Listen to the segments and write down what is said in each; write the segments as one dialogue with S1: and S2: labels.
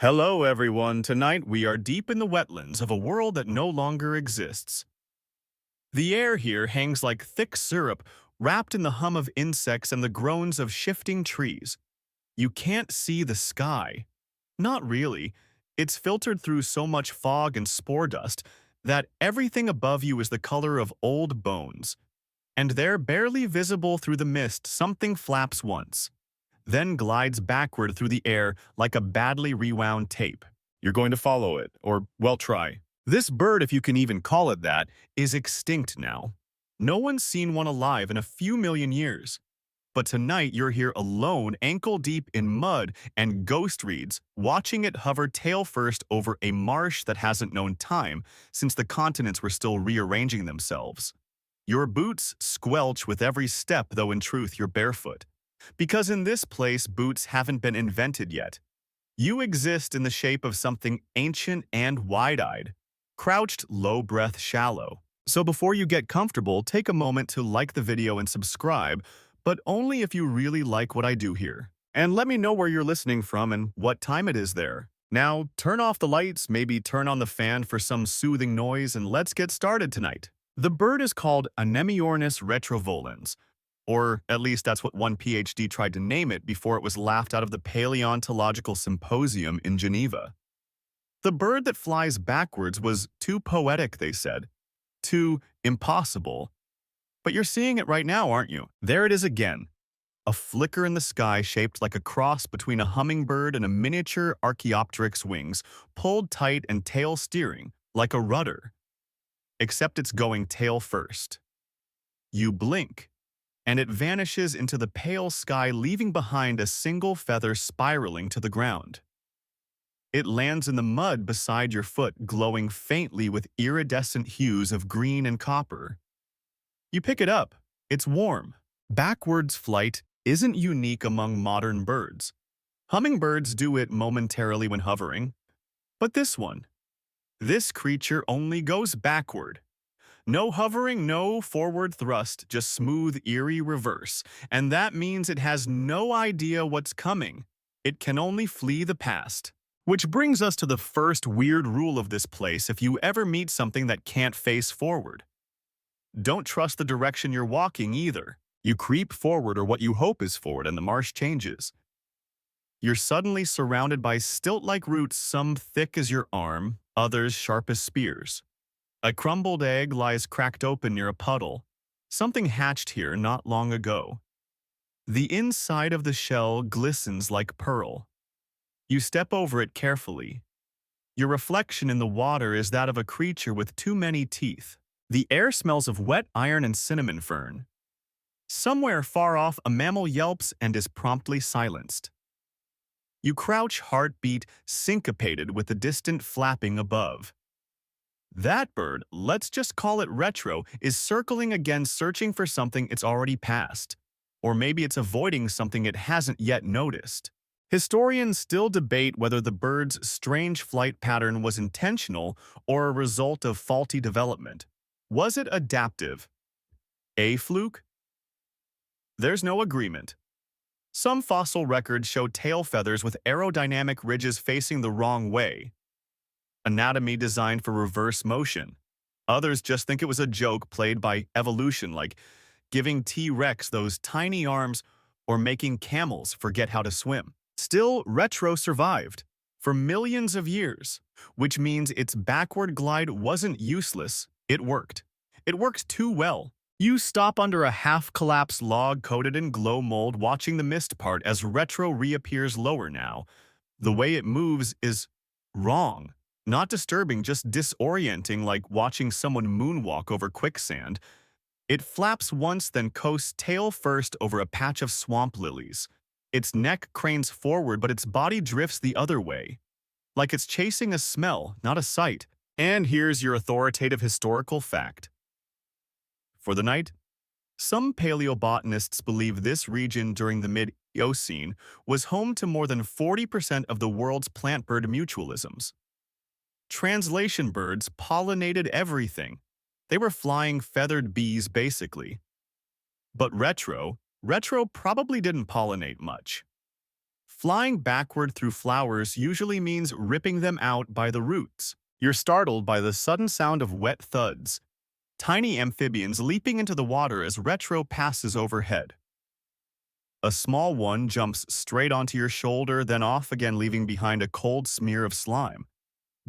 S1: Hello, everyone. Tonight we are deep in the wetlands of a world that no longer exists. The air here hangs like thick syrup, wrapped in the hum of insects and the groans of shifting trees. You can't see the sky. Not really. It's filtered through so much fog and spore dust that everything above you is the color of old bones. And there, barely visible through the mist, something flaps once, then glides backward through the air like a badly rewound tape. You're going to follow it, or, well, try. This bird, if you can even call it that, is extinct now. No one's seen one alive in a few million years. But tonight you're here alone, ankle-deep in mud and ghost reeds, watching it hover tail-first over a marsh that hasn't known time since the continents were still rearranging themselves. Your boots squelch with every step, though in truth you're barefoot. Because in this place, boots haven't been invented yet. You exist in the shape of something ancient and wide-eyed, crouched, low-breath, shallow. So before you get comfortable, take a moment to like the video and subscribe, but only if you really like what I do here. And let me know where you're listening from and what time it is there. Now, turn off the lights, maybe turn on the fan for some soothing noise, and let's get started tonight. The bird is called Anemiornis retrovolans, or at least that's what one PhD tried to name it before it was laughed out of the Paleontological Symposium in Geneva. The bird that flies backwards was too poetic, they said. Too impossible. But you're seeing it right now, aren't you? There it is again. A flicker in the sky shaped like a cross between a hummingbird and a miniature Archaeopteryx wings, pulled tight and tail steering, like a rudder. Except it's going tail first. You blink, and it vanishes into the pale sky, leaving behind a single feather spiraling to the ground. It lands in the mud beside your foot, glowing faintly with iridescent hues of green and copper. You pick it up. It's warm. Backwards flight isn't unique among modern birds. Hummingbirds do it momentarily when hovering. But this creature only goes backward. No hovering, no forward thrust, just smooth, eerie reverse. And that means it has no idea what's coming. It can only flee the past. Which brings us to the first weird rule of this place if you ever meet something that can't face forward. Don't trust the direction you're walking either. You creep forward, or what you hope is forward, and the marsh changes. You're suddenly surrounded by stilt-like roots, some thick as your arm, others sharp as spears. A crumbled egg lies cracked open near a puddle. Something hatched here not long ago. The inside of the shell glistens like pearl. You step over it carefully. Your reflection in the water is that of a creature with too many teeth. The air smells of wet iron and cinnamon fern. Somewhere far off, a mammal yelps and is promptly silenced. You crouch, heartbeat syncopated with the distant flapping above. That bird, let's just call it Retro, is circling again, searching for something it's already passed. Or maybe it's avoiding something it hasn't yet noticed. Historians still debate whether the bird's strange flight pattern was intentional or a result of faulty development. Was it adaptive? A fluke? There's no agreement. Some fossil records show tail feathers with aerodynamic ridges facing the wrong way. Anatomy designed for reverse motion. Others just think it was a joke played by evolution, like giving T-Rex those tiny arms or making camels forget how to swim. Still, Retro survived for millions of years, which means its backward glide wasn't useless. It worked. It worked too well. You stop under a half-collapsed log coated in glow mold, watching the mist part as Retro reappears lower now. The way it moves is wrong. Not disturbing, just disorienting, like watching someone moonwalk over quicksand. It flaps once, then coasts tail first over a patch of swamp lilies. Its neck cranes forward, but its body drifts the other way, like it's chasing a smell, not a sight. And here's your authoritative historical fact. For the night, some paleobotanists believe this region during the mid-Eocene was home to more than 40% of the world's plant-bird mutualisms. Translation birds pollinated everything. They were flying feathered bees, basically. But Retro probably didn't pollinate much. Flying backward through flowers usually means ripping them out by the roots. You're startled by the sudden sound of wet thuds, tiny amphibians leaping into the water as retro passes overhead. A small one jumps straight onto your shoulder, then off again, leaving behind a cold smear of slime.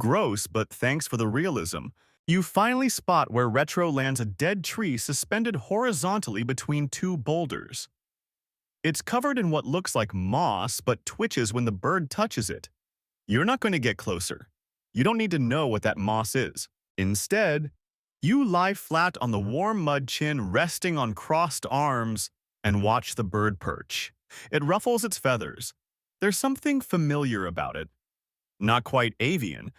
S1: Gross, but thanks for the realism. You finally spot where retro lands a dead tree suspended horizontally between two boulders. It's covered in what looks like moss, but twitches when the bird touches it. You're not going to get closer. You don't need to know what that moss is. Instead, you lie flat on the warm mud chin, resting on crossed arms, and watch the bird perch. It ruffles its feathers. There's something familiar about it. Not quite avian,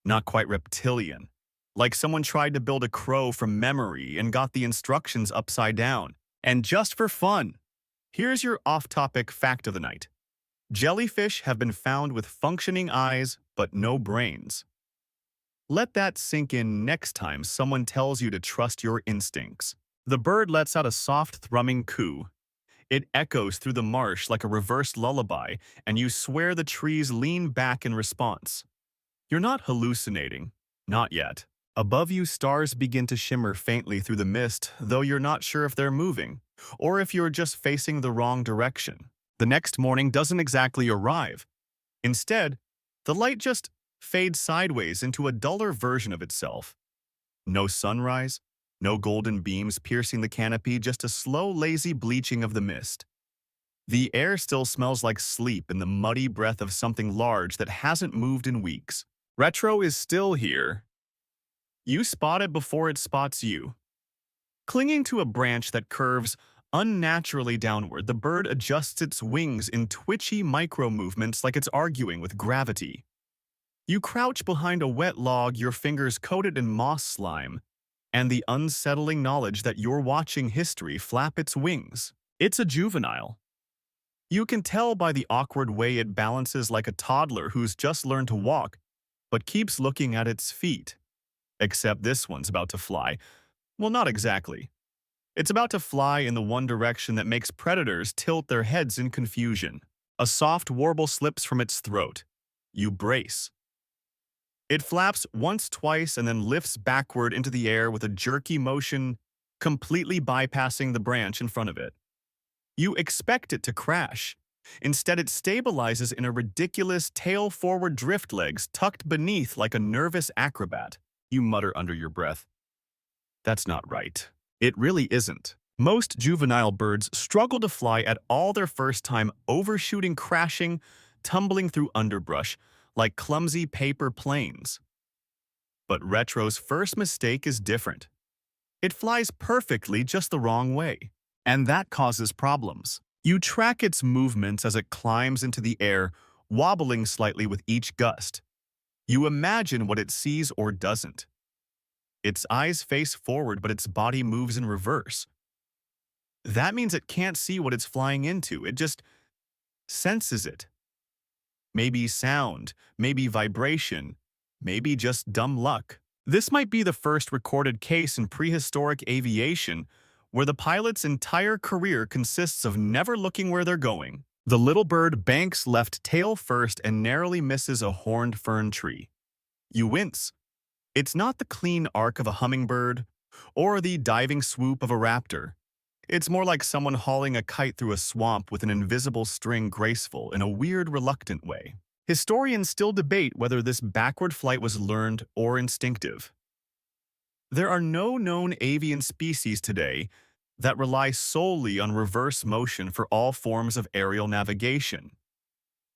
S1: not quite reptilian. Like someone tried to build a crow from memory and got the instructions upside down. And just for fun, here's your off-topic fact of the night. Jellyfish have been found with functioning eyes but no brains. Let that sink in next time someone tells you to trust your instincts. The bird lets out a soft thrumming coo. It echoes through the marsh like a reversed lullaby, and you swear the trees lean back in response. You're not hallucinating. Not yet. Above you, stars begin to shimmer faintly through the mist, though you're not sure if they're moving, or if you're just facing the wrong direction. The next morning doesn't exactly arrive. Instead, the light just fades sideways into a duller version of itself. No sunrise, no golden beams piercing the canopy, just a slow, lazy bleaching of the mist. The air still smells like sleep and the muddy breath of something large that hasn't moved in weeks. Retro is still here. You spot it before it spots you. Clinging to a branch that curves unnaturally downward, the bird adjusts its wings in twitchy micro-movements like it's arguing with gravity. You crouch behind a wet log, your fingers coated in moss slime, and the unsettling knowledge that you're watching history flap its wings. It's a juvenile. You can tell by the awkward way it balances like a toddler who's just learned to walk, but keeps looking at its feet. Except this one's about to fly. Well, not exactly. It's about to fly in the one direction that makes predators tilt their heads in confusion. A soft warble slips from its throat. You brace. It flaps once, twice, and then lifts backward into the air with a jerky motion, completely bypassing the branch in front of it. You expect it to crash. Instead, it stabilizes in a ridiculous tail-forward drift, legs tucked beneath like a nervous acrobat. You mutter under your breath. That's not right. It really isn't. Most juvenile birds struggle to fly at all their first time, overshooting, crashing, tumbling through underbrush, like clumsy paper planes. But Retro's first mistake is different. It flies perfectly, just the wrong way. And that causes problems. You track its movements as it climbs into the air, wobbling slightly with each gust. You imagine what it sees or doesn't. Its eyes face forward, but its body moves in reverse. That means it can't see what it's flying into. It just senses it. Maybe sound, maybe vibration, maybe just dumb luck. This might be the first recorded case in prehistoric aviation where the pilot's entire career consists of never looking where they're going. The little bird banks left tail first and narrowly misses a horned fern tree. You wince. It's not the clean arc of a hummingbird or the diving swoop of a raptor. It's more like someone hauling a kite through a swamp with an invisible string, graceful in a weird, reluctant way. Historians still debate whether this backward flight was learned or instinctive. There are no known avian species today that rely solely on reverse motion for all forms of aerial navigation.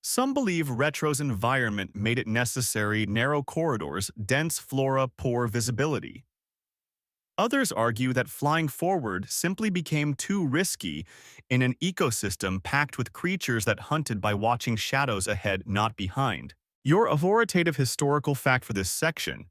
S1: Some believe Retro's environment made it necessary: narrow corridors, dense flora, poor visibility. Others argue that flying forward simply became too risky in an ecosystem packed with creatures that hunted by watching shadows ahead, not behind. Your authoritative historical fact for this section: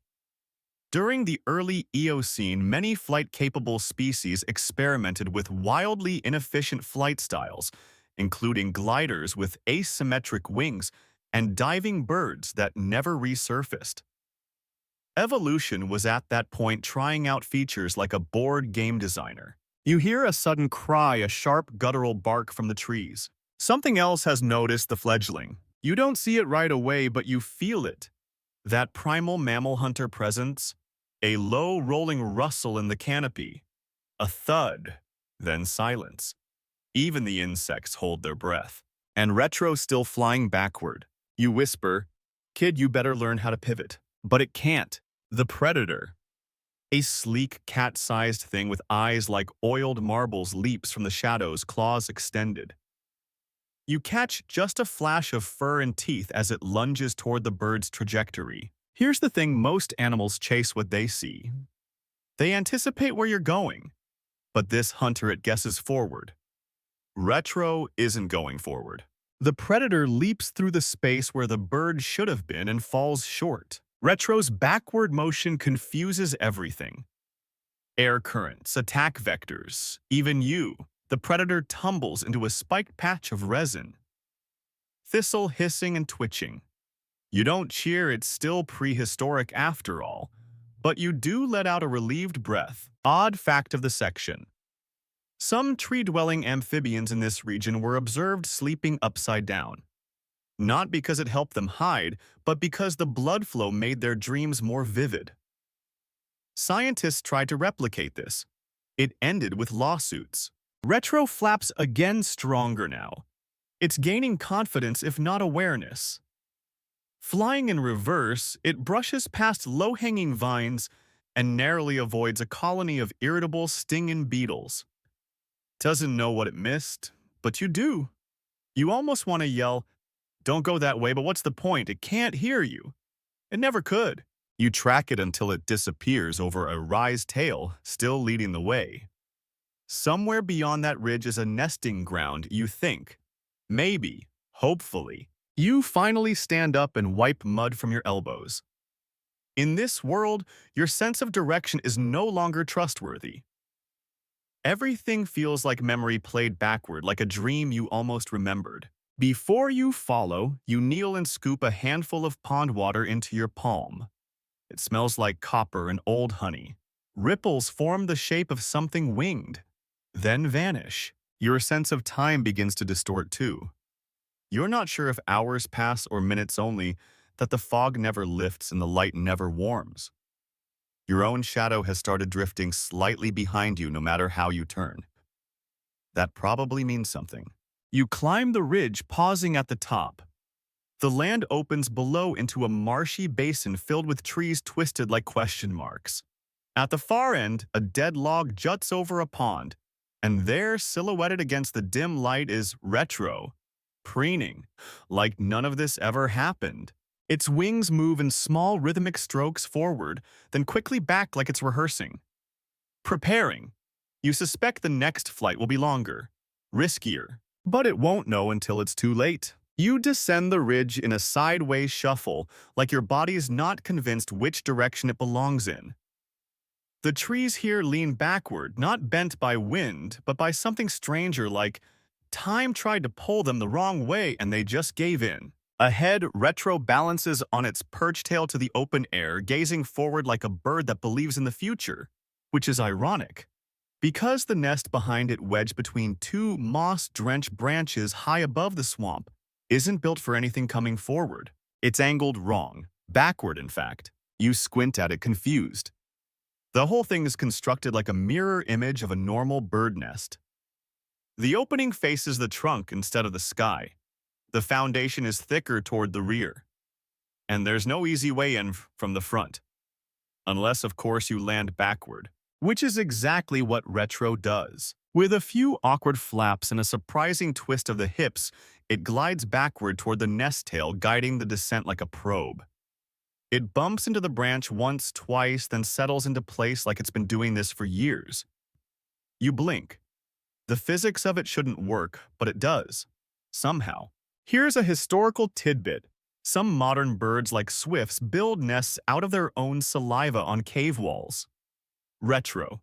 S1: during the early Eocene, many flight-capable species experimented with wildly inefficient flight styles, including gliders with asymmetric wings and diving birds that never resurfaced. Evolution was at that point trying out features like a bored game designer. You hear a sudden cry, a sharp guttural bark from the trees. Something else has noticed the fledgling. You don't see it right away, but you feel it. That primal mammal hunter presence, a low rolling rustle in the canopy, a thud, then silence. Even the insects hold their breath. And Retro still flying backward. You whisper, "Kid, you better learn how to pivot." But it can't. The predator, a sleek cat-sized thing with eyes like oiled marbles, leaps from the shadows, claws extended. You catch just a flash of fur and teeth as it lunges toward the bird's trajectory. Here's the thing: most animals chase what they see. They anticipate where you're going. But this hunter, it guesses forward. Retro isn't going forward. The predator leaps through the space where the bird should have been and falls short. Retro's backward motion confuses everything. Air currents, attack vectors, even you. The predator tumbles into a spiked patch of resin. Thistle hissing and twitching. You don't cheer, it's still prehistoric after all. But you do let out a relieved breath. Odd fact of the section. Some tree-dwelling amphibians in this region were observed sleeping upside down. Not because it helped them hide, but because the blood flow made their dreams more vivid. Scientists tried to replicate this. It ended with lawsuits. Retro flaps again stronger now. It's gaining confidence if not awareness. Flying in reverse, it brushes past low-hanging vines and narrowly avoids a colony of irritable stinging beetles. Doesn't know what it missed, but you do. You almost want to yell, "Don't go that way," but what's the point? It can't hear you. It never could. You track it until it disappears over a rise tail, still leading the way. Somewhere beyond that ridge is a nesting ground, you think. Maybe, hopefully. You finally stand up and wipe mud from your elbows. In this world, your sense of direction is no longer trustworthy. Everything feels like memory played backward, like a dream you almost remembered. Before you follow, you kneel and scoop a handful of pond water into your palm. It smells like copper and old honey. Ripples form the shape of something winged, then vanish. Your sense of time begins to distort too. You're not sure if hours pass or minutes only, that the fog never lifts and the light never warms. Your own shadow has started drifting slightly behind you no matter how you turn. That probably means something. You climb the ridge, pausing at the top. The land opens below into a marshy basin filled with trees twisted like question marks. At the far end, a dead log juts over a pond, and there, silhouetted against the dim light, is Retro, preening, like none of this ever happened. Its wings move in small rhythmic strokes forward, then quickly back like it's rehearsing. Preparing. You suspect the next flight will be longer, riskier, but it won't know until it's too late. You descend the ridge in a sideways shuffle, like your body is not convinced which direction it belongs in. The trees here lean backward, not bent by wind, but by something stranger, like time tried to pull them the wrong way and they just gave in. Ahead, Retro balances on its perch tail to the open air, gazing forward like a bird that believes in the future, which is ironic. Because the nest behind it, wedged between two moss-drenched branches high above the swamp, isn't built for anything coming forward. It's angled wrong, backward in fact. You squint at it, confused. The whole thing is constructed like a mirror image of a normal bird nest. The opening faces the trunk instead of the sky. The foundation is thicker toward the rear. And there's no easy way in from the front. Unless, of course, you land backward, which is exactly what Retro does. With a few awkward flaps and a surprising twist of the hips, it glides backward toward the nest tail, guiding the descent like a probe. It bumps into the branch once, twice, then settles into place like it's been doing this for years. You blink. The physics of it shouldn't work, but it does. Somehow. Here's a historical tidbit. Some modern birds like swifts build nests out of their own saliva on cave walls. Retro.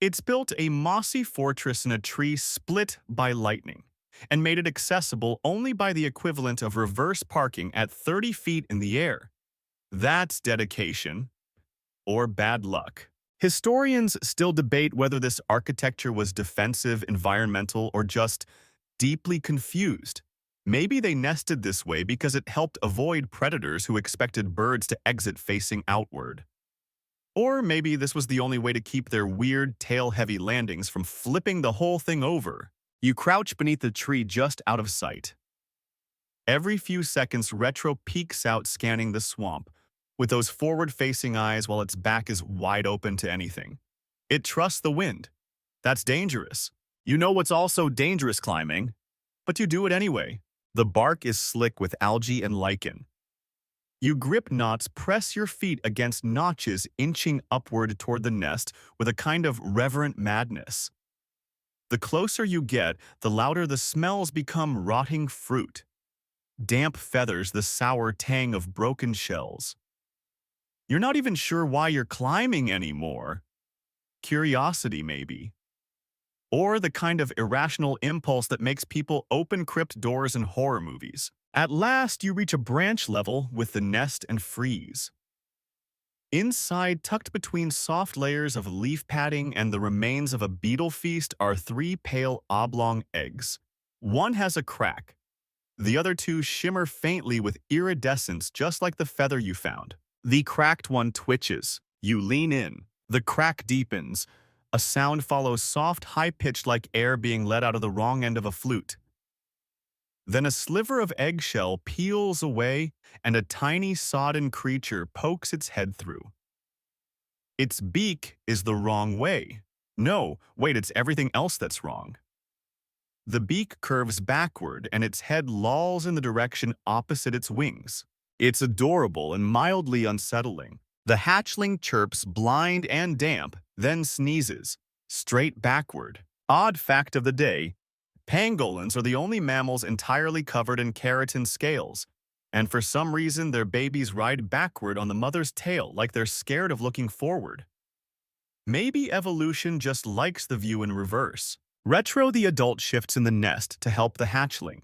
S1: It's built a mossy fortress in a tree split by lightning, and made it accessible only by the equivalent of reverse parking at 30 feet in the air. That's dedication, or bad luck. Historians still debate whether this architecture was defensive, environmental, or just deeply confused. Maybe they nested this way because it helped avoid predators who expected birds to exit facing outward. Or maybe this was the only way to keep their weird tail-heavy landings from flipping the whole thing over. You crouch beneath the tree just out of sight. Every few seconds, Retro peeks out scanning the swamp, with those forward-facing eyes while its back is wide open to anything. It trusts the wind. That's dangerous. You know what's also dangerous climbing, but you do it anyway. The bark is slick with algae and lichen. You grip knots, press your feet against notches inching upward toward the nest with a kind of reverent madness. The closer you get, the louder the smells become rotting fruit. Damp feathers, the sour tang of broken shells. You're not even sure why you're climbing anymore. Curiosity, maybe. Or the kind of irrational impulse that makes people open crypt doors in horror movies. At last, you reach a branch level with the nest and freeze. Inside, tucked between soft layers of leaf padding and the remains of a beetle feast, are 3 pale oblong eggs. One has a crack. The other 2 shimmer faintly with iridescence, just like the feather you found. The cracked one twitches. You lean in. The crack deepens. A sound follows, soft, high-pitched like air being let out of the wrong end of a flute. Then a sliver of eggshell peels away, and a tiny sodden creature pokes its head through. Its beak is the wrong way. No, wait, it's everything else that's wrong. The beak curves backward, and its head lolls in the direction opposite its wings. It's adorable and mildly unsettling. The hatchling chirps, blind and damp, then sneezes, straight backward. Odd fact of the day: pangolins are the only mammals entirely covered in keratin scales, and for some reason their babies ride backward on the mother's tail like they're scared of looking forward. Maybe evolution just likes the view in reverse. Retro, the adult, shifts in the nest to help the hatchling.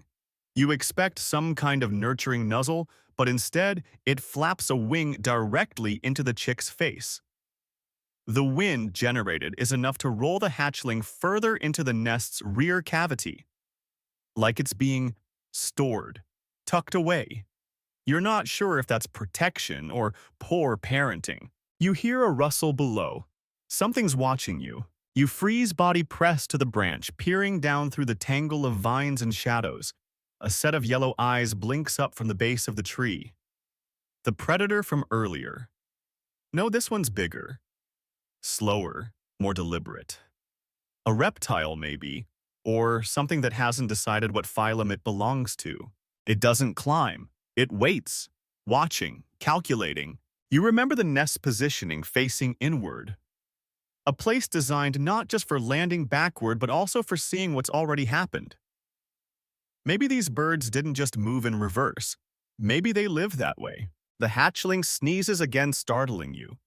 S1: You expect some kind of nurturing nuzzle, but instead it flaps a wing directly into the chick's face. The wind generated is enough to roll the hatchling further into the nest's rear cavity, like it's being stored, tucked away. You're not sure if that's protection or poor parenting. You hear a rustle below. Something's watching you. You freeze, body pressed to the branch, peering down through the tangle of vines and shadows. A set of yellow eyes blinks up from the base of the tree. The predator from earlier. No, this one's bigger. Slower, more deliberate. A reptile, maybe, or something that hasn't decided what phylum it belongs to. It doesn't climb. It waits, watching, calculating. You remember the nest's positioning, facing inward. A place designed not just for landing backward, but also for seeing what's already happened. Maybe these birds didn't just move in reverse. Maybe they live that way. The hatchling sneezes again, startling you.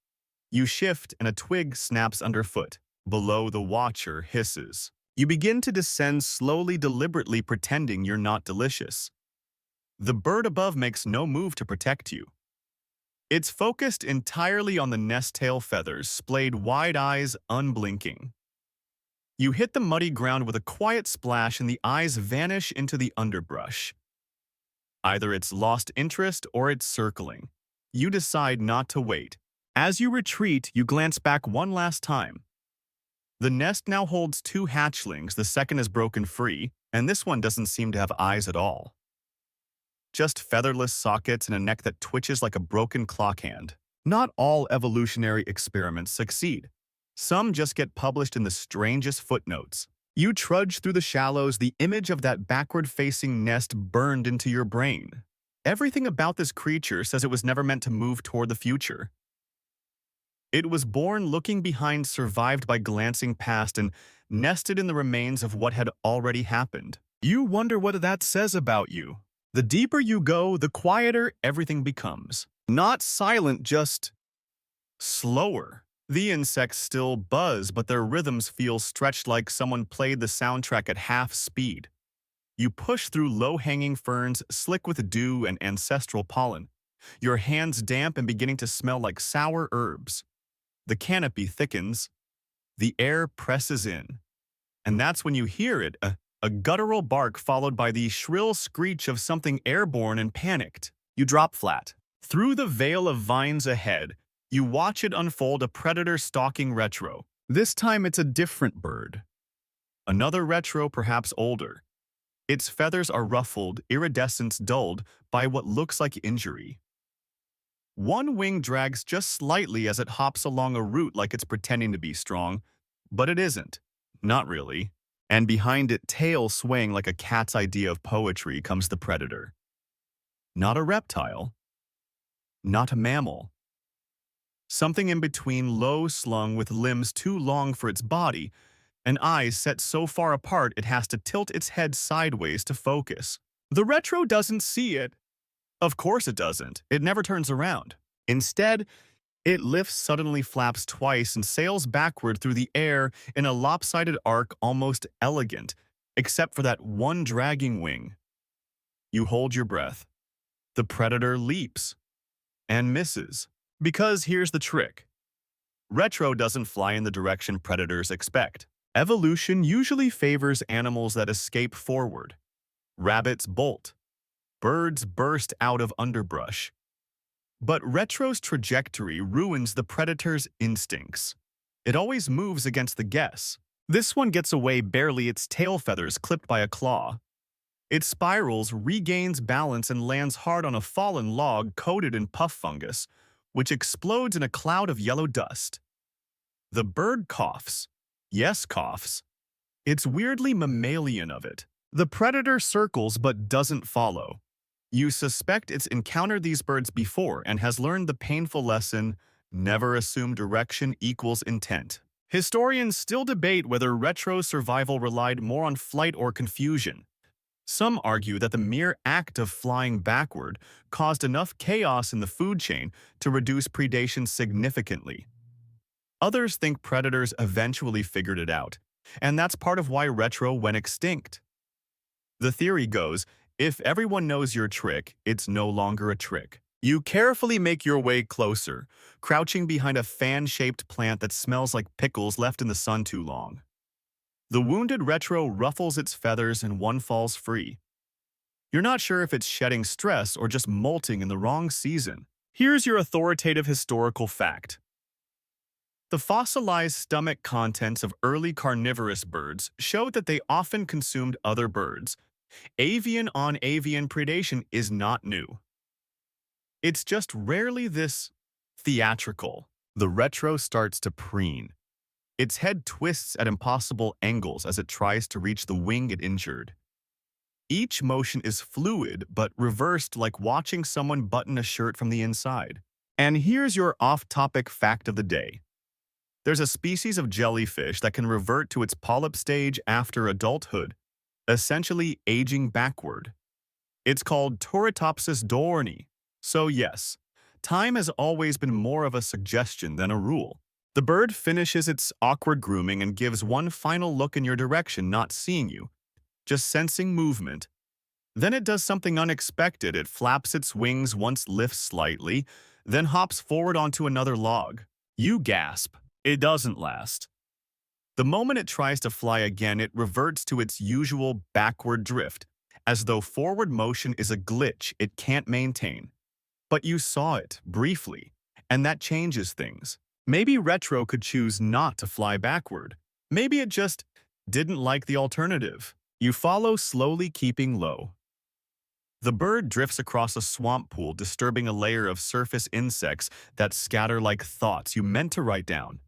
S1: You shift, and a twig snaps underfoot. Below, the watcher hisses. You begin to descend slowly, deliberately, pretending you're not delicious. The bird above makes no move to protect you. It's focused entirely on the nest tail feathers, splayed wide eyes unblinking. You hit the muddy ground with a quiet splash, and the eyes vanish into the underbrush. Either it's lost interest or it's circling. You decide not to wait. As you retreat, you glance back one last time. The nest now holds 2 hatchlings, the second is broken free, and this one doesn't seem to have eyes at all. Just featherless sockets and a neck that twitches like a broken clock hand. Not all evolutionary experiments succeed. Some just get published in the strangest footnotes. You trudge through the shallows, the image of that backward-facing nest burned into your brain. Everything about this creature says it was never meant to move toward the future. It was born looking behind, survived by glancing past, and nested in the remains of what had already happened. You wonder what that says about you. The deeper you go, the quieter everything becomes. Not silent, just slower. The insects still buzz, but their rhythms feel stretched like someone played the soundtrack at half speed. You push through low-hanging ferns, slick with dew and ancestral pollen. Your hands damp and beginning to smell like sour herbs. The canopy thickens. The air presses in. And that's when you hear it, a guttural bark followed by the shrill screech of something airborne and panicked. You drop flat. Through the veil of vines ahead, you watch it unfold, a predator stalking Retro. This time it's a different bird. Another Retro, perhaps older. Its feathers are ruffled, iridescence dulled by what looks like injury. One wing drags just slightly as it hops along a root like it's pretending to be strong, but it isn't. Not really. And behind it, tail swaying like a cat's idea of poetry, comes the predator. Not a reptile. Not a mammal. Something in between, low slung with limbs too long for its body, and eyes set so far apart it has to tilt its head sideways to focus. The Retro doesn't see it. Of course it doesn't. It never turns around. Instead, it lifts, suddenly flaps twice, and sails backward through the air in a lopsided arc, almost elegant, except for that one dragging wing. You hold your breath. The predator leaps and misses. Because here's the trick. Retro doesn't fly in the direction predators expect. Evolution usually favors animals that escape forward. Rabbits bolt. Birds burst out of underbrush. But Retro's trajectory ruins the predator's instincts. It always moves against the guess. This one gets away barely, its tail feathers clipped by a claw. It spirals, regains balance, and lands hard on a fallen log coated in puff fungus, which explodes in a cloud of yellow dust. The bird coughs. Yes, coughs. It's weirdly mammalian of it. The predator circles but doesn't follow. You suspect it's encountered these birds before and has learned the painful lesson, never assume direction equals intent. Historians still debate whether Retro's survival relied more on flight or confusion. Some argue that the mere act of flying backward caused enough chaos in the food chain to reduce predation significantly. Others think predators eventually figured it out, and that's part of why Retro went extinct. The theory goes, if everyone knows your trick, it's no longer a trick. You carefully make your way closer, crouching behind a fan-shaped plant that smells like pickles left in the sun too long. The wounded Retro ruffles its feathers and one falls free. You're not sure if it's shedding stress or just molting in the wrong season. Here's your authoritative historical fact. The fossilized stomach contents of early carnivorous birds showed that they often consumed other birds. Avian-on-avian predation is not new. It's just rarely this theatrical. The Retro starts to preen. Its head twists at impossible angles as it tries to reach the wing it injured. Each motion is fluid but reversed, like watching someone button a shirt from the inside. And here's your off-topic fact of the day. There's a species of jellyfish that can revert to its polyp stage after adulthood, essentially aging backward. It's called Turritopsis dohrnii. So yes, time has always been more of a suggestion than a rule. The bird finishes its awkward grooming and gives one final look in your direction, not seeing you, just sensing movement. Then it does something unexpected. It flaps its wings once, lifts slightly, then hops forward onto another log. You gasp. It doesn't last. The moment it tries to fly again, it reverts to its usual backward drift, as though forward motion is a glitch it can't maintain. But you saw it, briefly, and that changes things. Maybe Retro could choose not to fly backward. Maybe it just didn't like the alternative. You follow, slowly keeping low. The bird drifts across a swamp pool, disturbing a layer of surface insects that scatter like thoughts you meant to write down.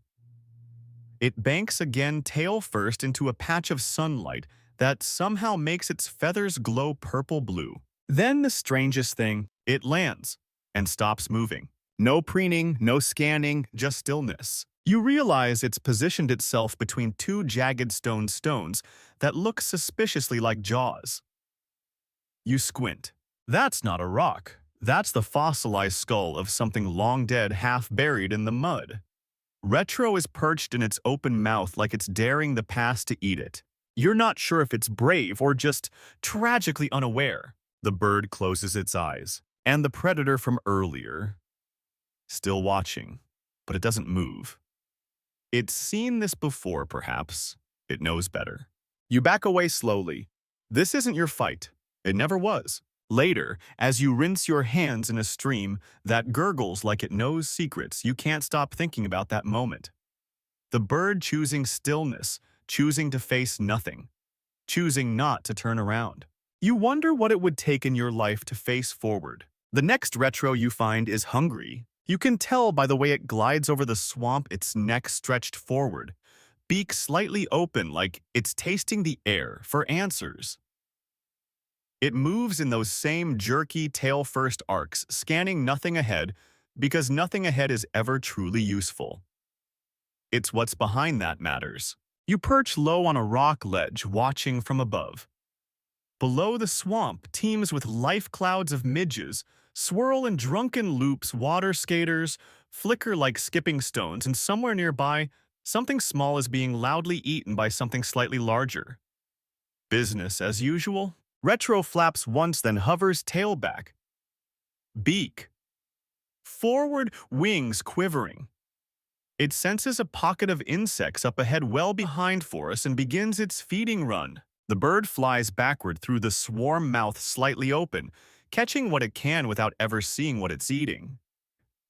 S1: It banks again, tail first, into a patch of sunlight that somehow makes its feathers glow purple-blue. Then the strangest thing, it lands and stops moving. No preening, no scanning, just stillness. You realize it's positioned itself between two jagged stone stones that look suspiciously like jaws. You squint. That's not a rock. That's the fossilized skull of something long dead, half buried in the mud. Retro is perched in its open mouth like it's daring the past to eat it. You're not sure if it's brave or just tragically unaware. The bird closes its eyes, and the predator from earlier, still watching, but it doesn't move. It's seen this before, perhaps. It knows better. You back away slowly. This isn't your fight. It never was. Later, as you rinse your hands in a stream that gurgles like it knows secrets, you can't stop thinking about that moment. The bird choosing stillness, choosing to face nothing, choosing not to turn around. You wonder what it would take in your life to face forward. The next retro you find is hungry. You can tell by the way it glides over the swamp, its neck stretched forward, beak slightly open like it's tasting the air for answers. It moves in those same jerky tail-first arcs, scanning nothing ahead because nothing ahead is ever truly useful. It's what's behind that matters. You perch low on a rock ledge, watching from above. Below, the swamp teems with life clouds of midges, swirl in drunken loops, water skaters, flicker like skipping stones, and somewhere nearby, something small is being loudly eaten by something slightly larger. Business as usual. Retro flaps once, then hovers tail back. Beak. Forward, wings quivering. It senses a pocket of insects up ahead well behind for us and begins its feeding run. The bird flies backward through the swarm, mouth slightly open, catching what it can without ever seeing what it's eating.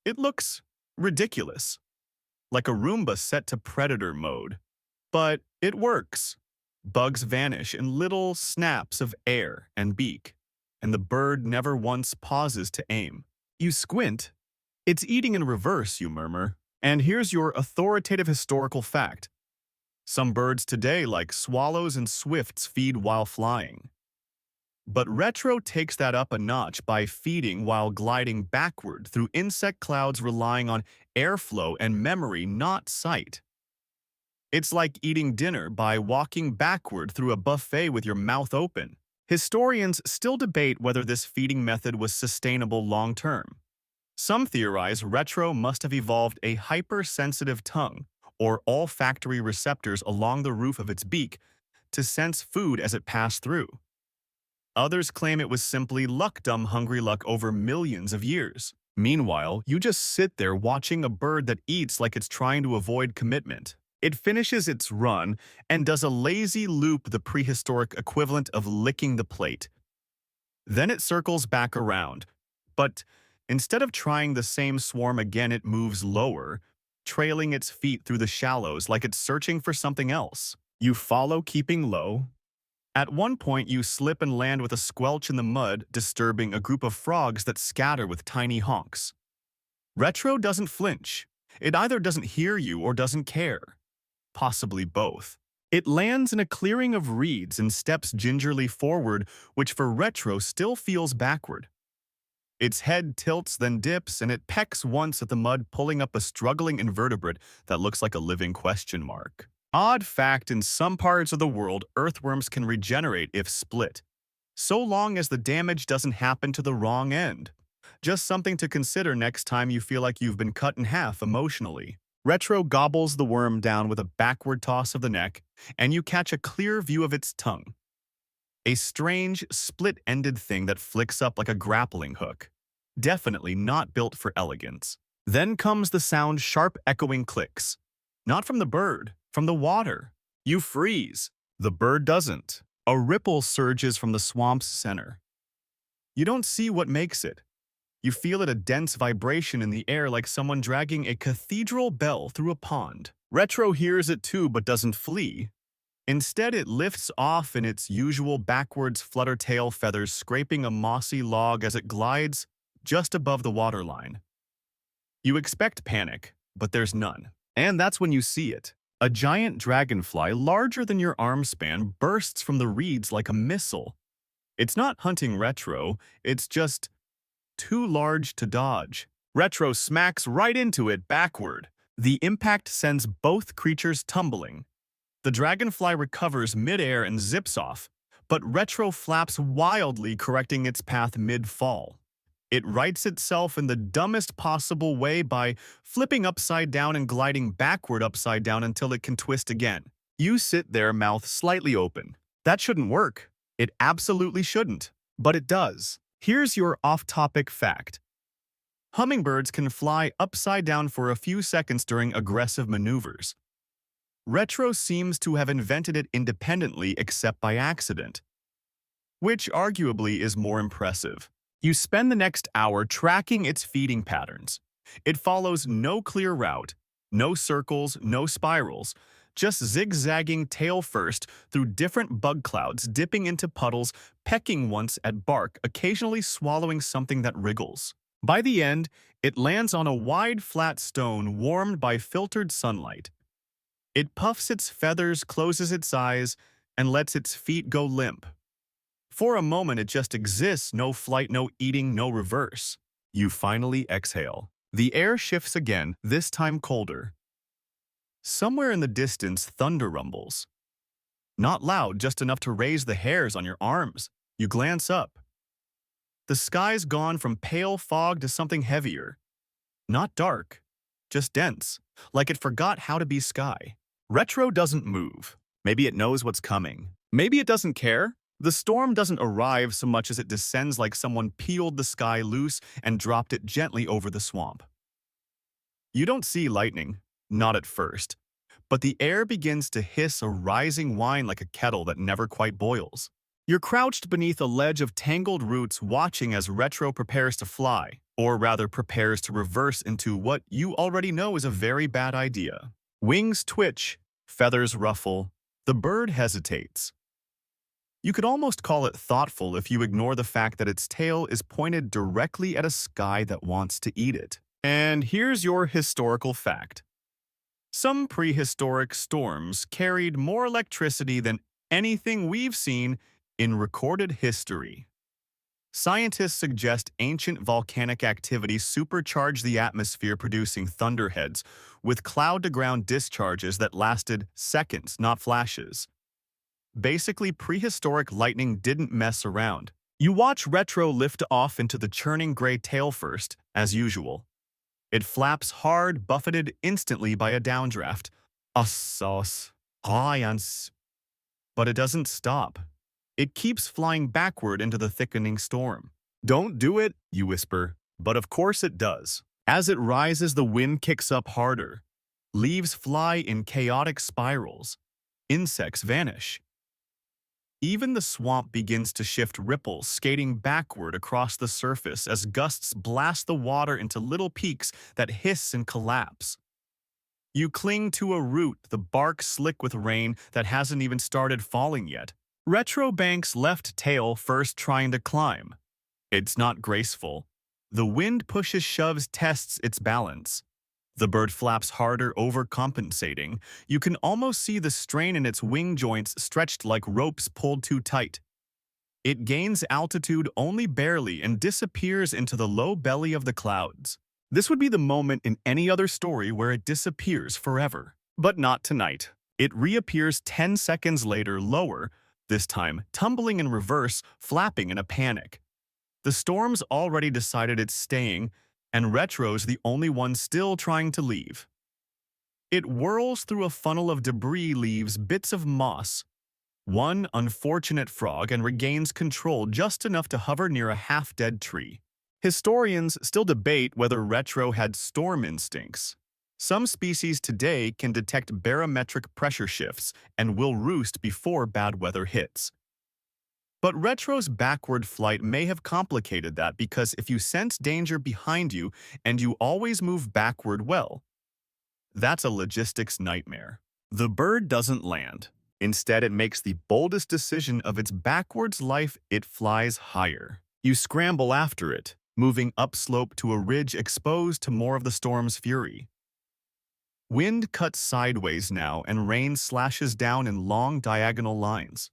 S1: It looks ridiculous, like a Roomba set to predator mode. But it works. Bugs vanish in little snaps of air and beak, and the bird never once pauses to aim. You squint. It's eating in reverse, you murmur. And here's your authoritative historical fact. Some birds today, like swallows and swifts, feed while flying. But retro takes that up a notch by feeding while gliding backward through insect clouds, relying on airflow and memory, not sight. It's like eating dinner by walking backward through a buffet with your mouth open. Historians still debate whether this feeding method was sustainable long-term. Some theorize retro must have evolved a hypersensitive tongue or olfactory receptors along the roof of its beak to sense food as it passed through. Others claim it was simply luck, dumb hungry luck over millions of years. Meanwhile, you just sit there watching a bird that eats like it's trying to avoid commitment. It finishes its run and does a lazy loop, the prehistoric equivalent of licking the plate. Then it circles back around. But instead of trying the same swarm again, it moves lower, trailing its feet through the shallows like it's searching for something else. You follow, keeping low. At one point, you slip and land with a squelch in the mud, disturbing a group of frogs that scatter with tiny honks. Retro doesn't flinch. It either doesn't hear you or doesn't care. Possibly both. It lands in a clearing of reeds and steps gingerly forward, which for retro still feels backward. Its head tilts, then dips, and it pecks once at the mud, pulling up a struggling invertebrate that looks like a living question mark. Odd fact, in some parts of the world, earthworms can regenerate if split, so long as the damage doesn't happen to the wrong end. Just something to consider next time you feel like you've been cut in half emotionally. Retro gobbles the worm down with a backward toss of the neck, and you catch a clear view of its tongue. A strange, split-ended thing that flicks up like a grappling hook. Definitely not built for elegance. Then comes the sound, sharp, echoing clicks. Not from the bird, from the water. You freeze. The bird doesn't. A ripple surges from the swamp's center. You don't see what makes it. You feel it, a dense vibration in the air like someone dragging a cathedral bell through a pond. Retro hears it too, but doesn't flee. Instead, it lifts off in its usual backwards flutter, tail feathers scraping a mossy log as it glides just above the waterline. You expect panic, but there's none. And that's when you see it. A giant dragonfly, larger than your arm span, bursts from the reeds like a missile. It's not hunting retro, it's just too large to dodge. Retro smacks right into it backward. The impact sends both creatures tumbling. The dragonfly recovers midair and zips off, but retro flaps wildly, correcting its path mid-fall. It rights itself in the dumbest possible way by flipping upside down and gliding backward upside down until it can twist again. You sit there, mouth slightly open. That shouldn't work. It absolutely shouldn't. But it does. Here's your off-topic fact. Hummingbirds can fly upside down for a few seconds during aggressive maneuvers. Retro seems to have invented it independently except by accident, which arguably is more impressive. You spend the next hour tracking its feeding patterns. It follows no clear route, no circles, no spirals, just zigzagging tail first through different bug clouds, dipping into puddles, pecking once at bark, occasionally swallowing something that wriggles. By the end, it lands on a wide flat stone warmed by filtered sunlight. It puffs its feathers, closes its eyes, and lets its feet go limp. For a moment, it just exists, no flight, no eating, no reverse. You finally exhale. The air shifts again, this time colder. Somewhere in the distance, thunder rumbles. Not loud, just enough to raise the hairs on your arms. You glance up. The sky's gone from pale fog to something heavier. Not dark, just dense, like it forgot how to be sky. Retro doesn't move. Maybe it knows what's coming. Maybe it doesn't care. The storm doesn't arrive so much as it descends like someone peeled the sky loose and dropped it gently over the swamp. You don't see lightning, not at first, but the air begins to hiss a rising whine like a kettle that never quite boils. You're crouched beneath a ledge of tangled roots watching as Retro prepares to fly, or rather prepares to reverse into what you already know is a very bad idea. Wings twitch, feathers ruffle, the bird hesitates. You could almost call it thoughtful if you ignore the fact that its tail is pointed directly at a sky that wants to eat it. And here's your historical fact. Some prehistoric storms carried more electricity than anything we've seen in recorded history. Scientists suggest ancient volcanic activity supercharged the atmosphere, producing thunderheads with cloud-to-ground discharges that lasted seconds, not flashes. Basically, prehistoric lightning didn't mess around. You watch Retro lift off into the churning gray tail first, as usual. It flaps hard, buffeted instantly by a downdraft. But it doesn't stop. It keeps flying backward into the thickening storm. Don't do it, you whisper, but of course it does. As it rises, the wind kicks up harder. Leaves fly in chaotic spirals. Insects vanish. Even the swamp begins to shift ripples, skating backward across the surface as gusts blast the water into little peaks that hiss and collapse. You cling to a root, the bark slick with rain that hasn't even started falling yet. Retro banks left tail first trying to climb. It's not graceful. The wind pushes, shoves, tests its balance. The bird flaps harder, overcompensating. You can almost see the strain in its wing joints stretched like ropes pulled too tight. It gains altitude only barely and disappears into the low belly of the clouds. This would be the moment in any other story where it disappears forever. But not tonight. It reappears 10 seconds later, lower, this time tumbling in reverse, flapping in a panic. The storm's already decided it's staying, and Retro's the only one still trying to leave. It whirls through a funnel of debris, leaves bits of moss, one unfortunate frog, and regains control just enough to hover near a half-dead tree. Historians still debate whether Retro had storm instincts. Some species today can detect barometric pressure shifts and will roost before bad weather hits. But Retro's backward flight may have complicated that, because if you sense danger behind you and you always move backward, well, that's a logistics nightmare. The bird doesn't land. Instead, it makes the boldest decision of its backwards life. It flies higher. You scramble after it, moving upslope to a ridge exposed to more of the storm's fury. Wind cuts sideways now, and rain slashes down in long diagonal lines.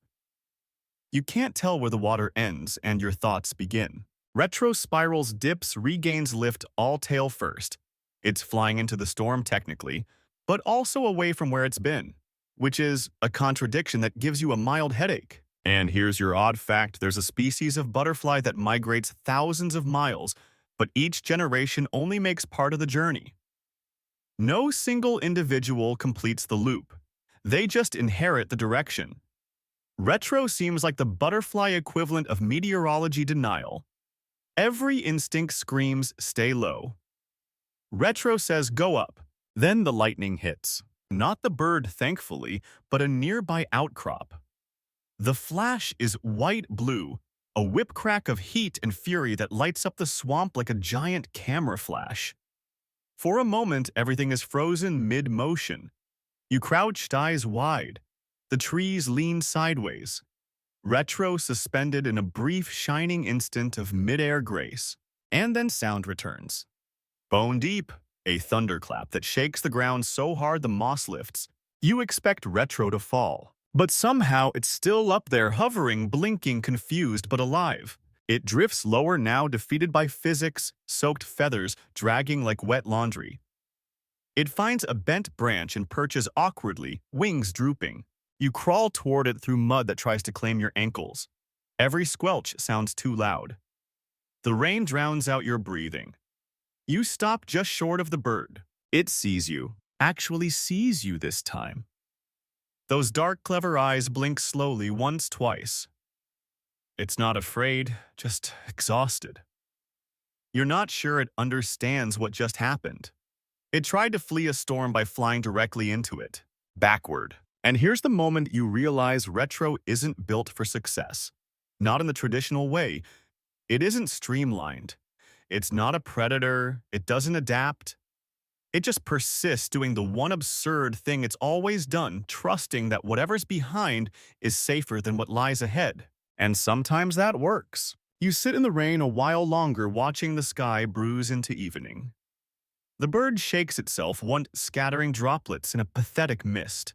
S1: You can't tell where the water ends and your thoughts begin. Retro spirals, dips, regains lift, all tail first. It's flying into the storm technically, but also away from where it's been, which is a contradiction that gives you a mild headache. And here's your odd fact: there's a species of butterfly that migrates thousands of miles, but each generation only makes part of the journey. No single individual completes the loop. They just inherit the direction. Retro seems like the butterfly equivalent of meteorology denial. Every instinct screams, stay low. Retro says, go up. Then the lightning hits. Not the bird, thankfully, but a nearby outcrop. The flash is white-blue, a whip-crack of heat and fury that lights up the swamp like a giant camera flash. For a moment, everything is frozen mid-motion. You crouched, eyes wide. The trees lean sideways. Retro suspended in a brief, shining instant of mid-air grace. And then sound returns. Bone deep, a thunderclap that shakes the ground so hard the moss lifts. You expect Retro to fall. But somehow it's still up there, hovering, blinking, confused but alive. It drifts lower now, defeated by physics, soaked feathers dragging like wet laundry. It finds a bent branch and perches awkwardly, wings drooping. You crawl toward it through mud that tries to claim your ankles. Every squelch sounds too loud. The rain drowns out your breathing. You stop just short of the bird. It sees you, actually sees you this time. Those dark, clever eyes blink slowly once, twice. It's not afraid, just exhausted. You're not sure it understands what just happened. It tried to flee a storm by flying directly into it, backward. And here's the moment you realize Retro isn't built for success. Not in the traditional way. It isn't streamlined. It's not a predator. It doesn't adapt. It just persists doing the one absurd thing it's always done, trusting that whatever's behind is safer than what lies ahead. And sometimes that works. You sit in the rain a while longer, watching the sky bruise into evening. The bird shakes itself, scattering droplets in a pathetic mist.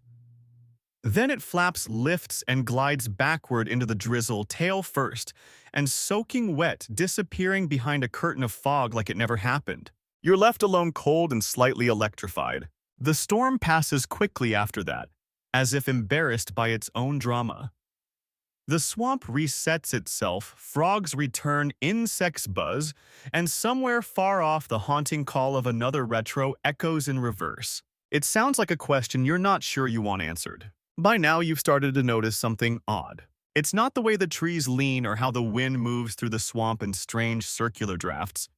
S1: Then it flaps, lifts, and glides backward into the drizzle, tail first, and soaking wet, disappearing behind a curtain of fog like it never happened. You're left alone, cold and slightly electrified. The storm passes quickly after that, as if embarrassed by its own drama. The swamp resets itself, frogs return, insects buzz, and somewhere far off the haunting call of another Retro echoes in reverse. It sounds like a question you're not sure you want answered. By now, you've started to notice something odd. It's not the way the trees lean or how the wind moves through the swamp in strange circular drafts.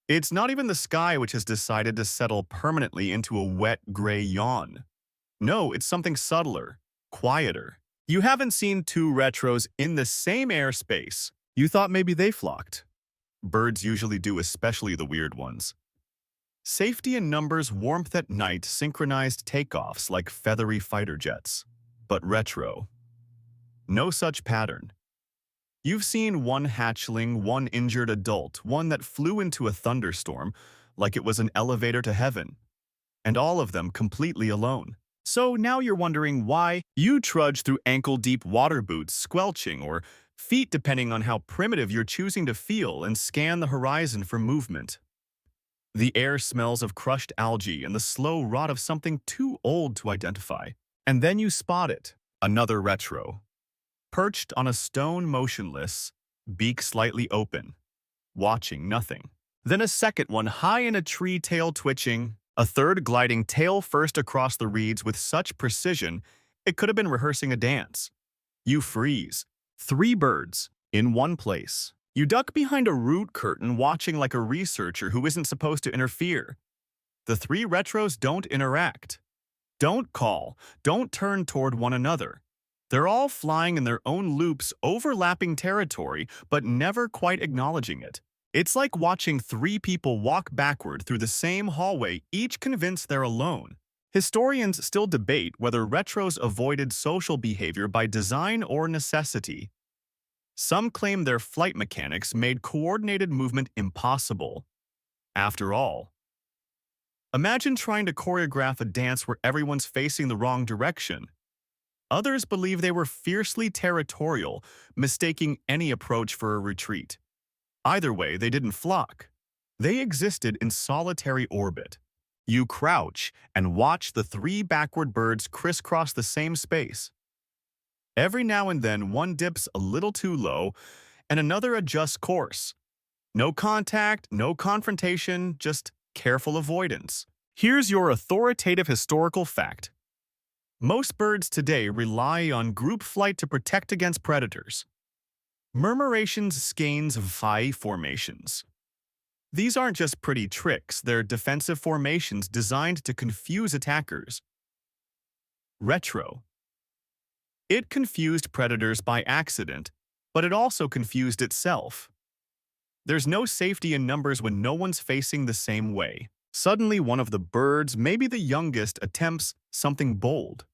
S1: It's not even the sky which has decided to settle permanently into a wet, gray yawn. No, it's something subtler, quieter. You haven't seen two Retros in the same airspace. You thought maybe they flocked. Birds usually do, especially the weird ones. Safety in numbers, warmth at night, synchronized takeoffs like feathery fighter jets. But Retro, no such pattern. You've seen one hatchling, one injured adult, one that flew into a thunderstorm like it was an elevator to heaven, and all of them completely alone. So now you're wondering why you trudge through ankle-deep water boots, squelching, or feet depending on how primitive you're choosing to feel, and scan the horizon for movement. The air smells of crushed algae and the slow rot of something too old to identify. And then you spot it, another Retro. Perched on a stone, motionless, beak slightly open, watching nothing. Then a second one high in a tree, tail twitching, a third gliding tail first across the reeds with such precision it could have been rehearsing a dance. You freeze. 3 birds, in one place. You duck behind a root curtain, watching like a researcher who isn't supposed to interfere. The 3 Retros don't interact. Don't call, don't turn toward one another. They're all flying in their own loops, overlapping territory, but never quite acknowledging it. It's like watching 3 people walk backward through the same hallway, each convinced they're alone. Historians still debate whether Retros avoided social behavior by design or necessity. Some claim their flight mechanics made coordinated movement impossible. After all, imagine trying to choreograph a dance where everyone's facing the wrong direction. Others believe they were fiercely territorial, mistaking any approach for a retreat. Either way, they didn't flock. They existed in solitary orbit. You crouch and watch the 3 backward birds crisscross the same space. Every now and then, one dips a little too low, and another adjusts course. No contact, no confrontation, just careful avoidance. Here's your authoritative historical fact. Most birds today rely on group flight to protect against predators. Murmurations, skeins, phi formations. These aren't just pretty tricks, they're defensive formations designed to confuse attackers. Retro. It confused predators by accident, but it also confused itself. There's no safety in numbers when no one's facing the same way. Suddenly, one of the birds, maybe the youngest, attempts something bold.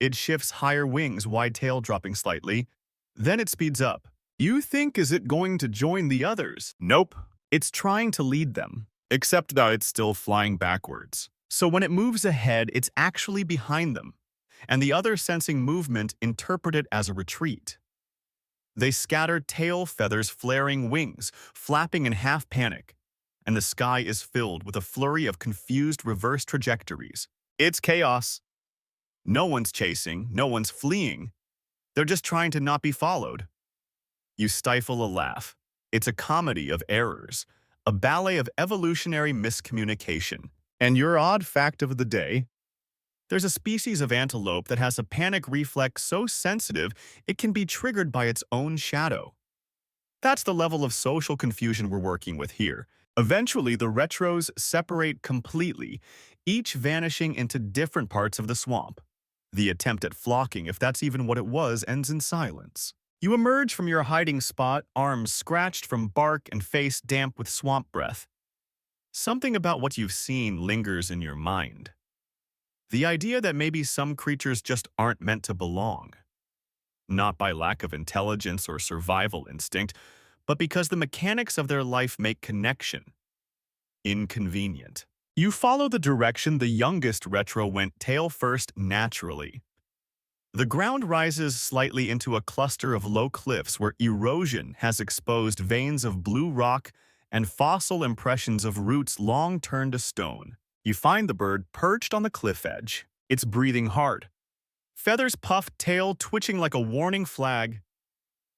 S1: It shifts higher wings, wide tail dropping slightly. Then it speeds up. You think, is it going to join the others? Nope. It's trying to lead them, except that it's still flying backwards. So when it moves ahead, it's actually behind them, and the others sensing movement interpret it as a retreat. They scatter tail feathers, flaring wings, flapping in half panic, and the sky is filled with a flurry of confused reverse trajectories. It's chaos. No one's chasing, no one's fleeing. They're just trying to not be followed. You stifle a laugh. It's a comedy of errors, a ballet of evolutionary miscommunication. And your odd fact of the day: there's a species of antelope that has a panic reflex so sensitive it can be triggered by its own shadow. That's the level of social confusion we're working with here. Eventually, the retros separate completely, each vanishing into different parts of the swamp. The attempt at flocking, if that's even what it was, ends in silence. You emerge from your hiding spot, arms scratched from bark and face damp with swamp breath. Something about what you've seen lingers in your mind. The idea that maybe some creatures just aren't meant to belong. Not by lack of intelligence or survival instinct, but because the mechanics of their life make connection inconvenient. You follow the direction the youngest retro went tail first naturally. The ground rises slightly into a cluster of low cliffs where erosion has exposed veins of blue rock and fossil impressions of roots long turned to stone. You find the bird perched on the cliff edge. It's breathing hard. Feathers puffed, tail twitching like a warning flag.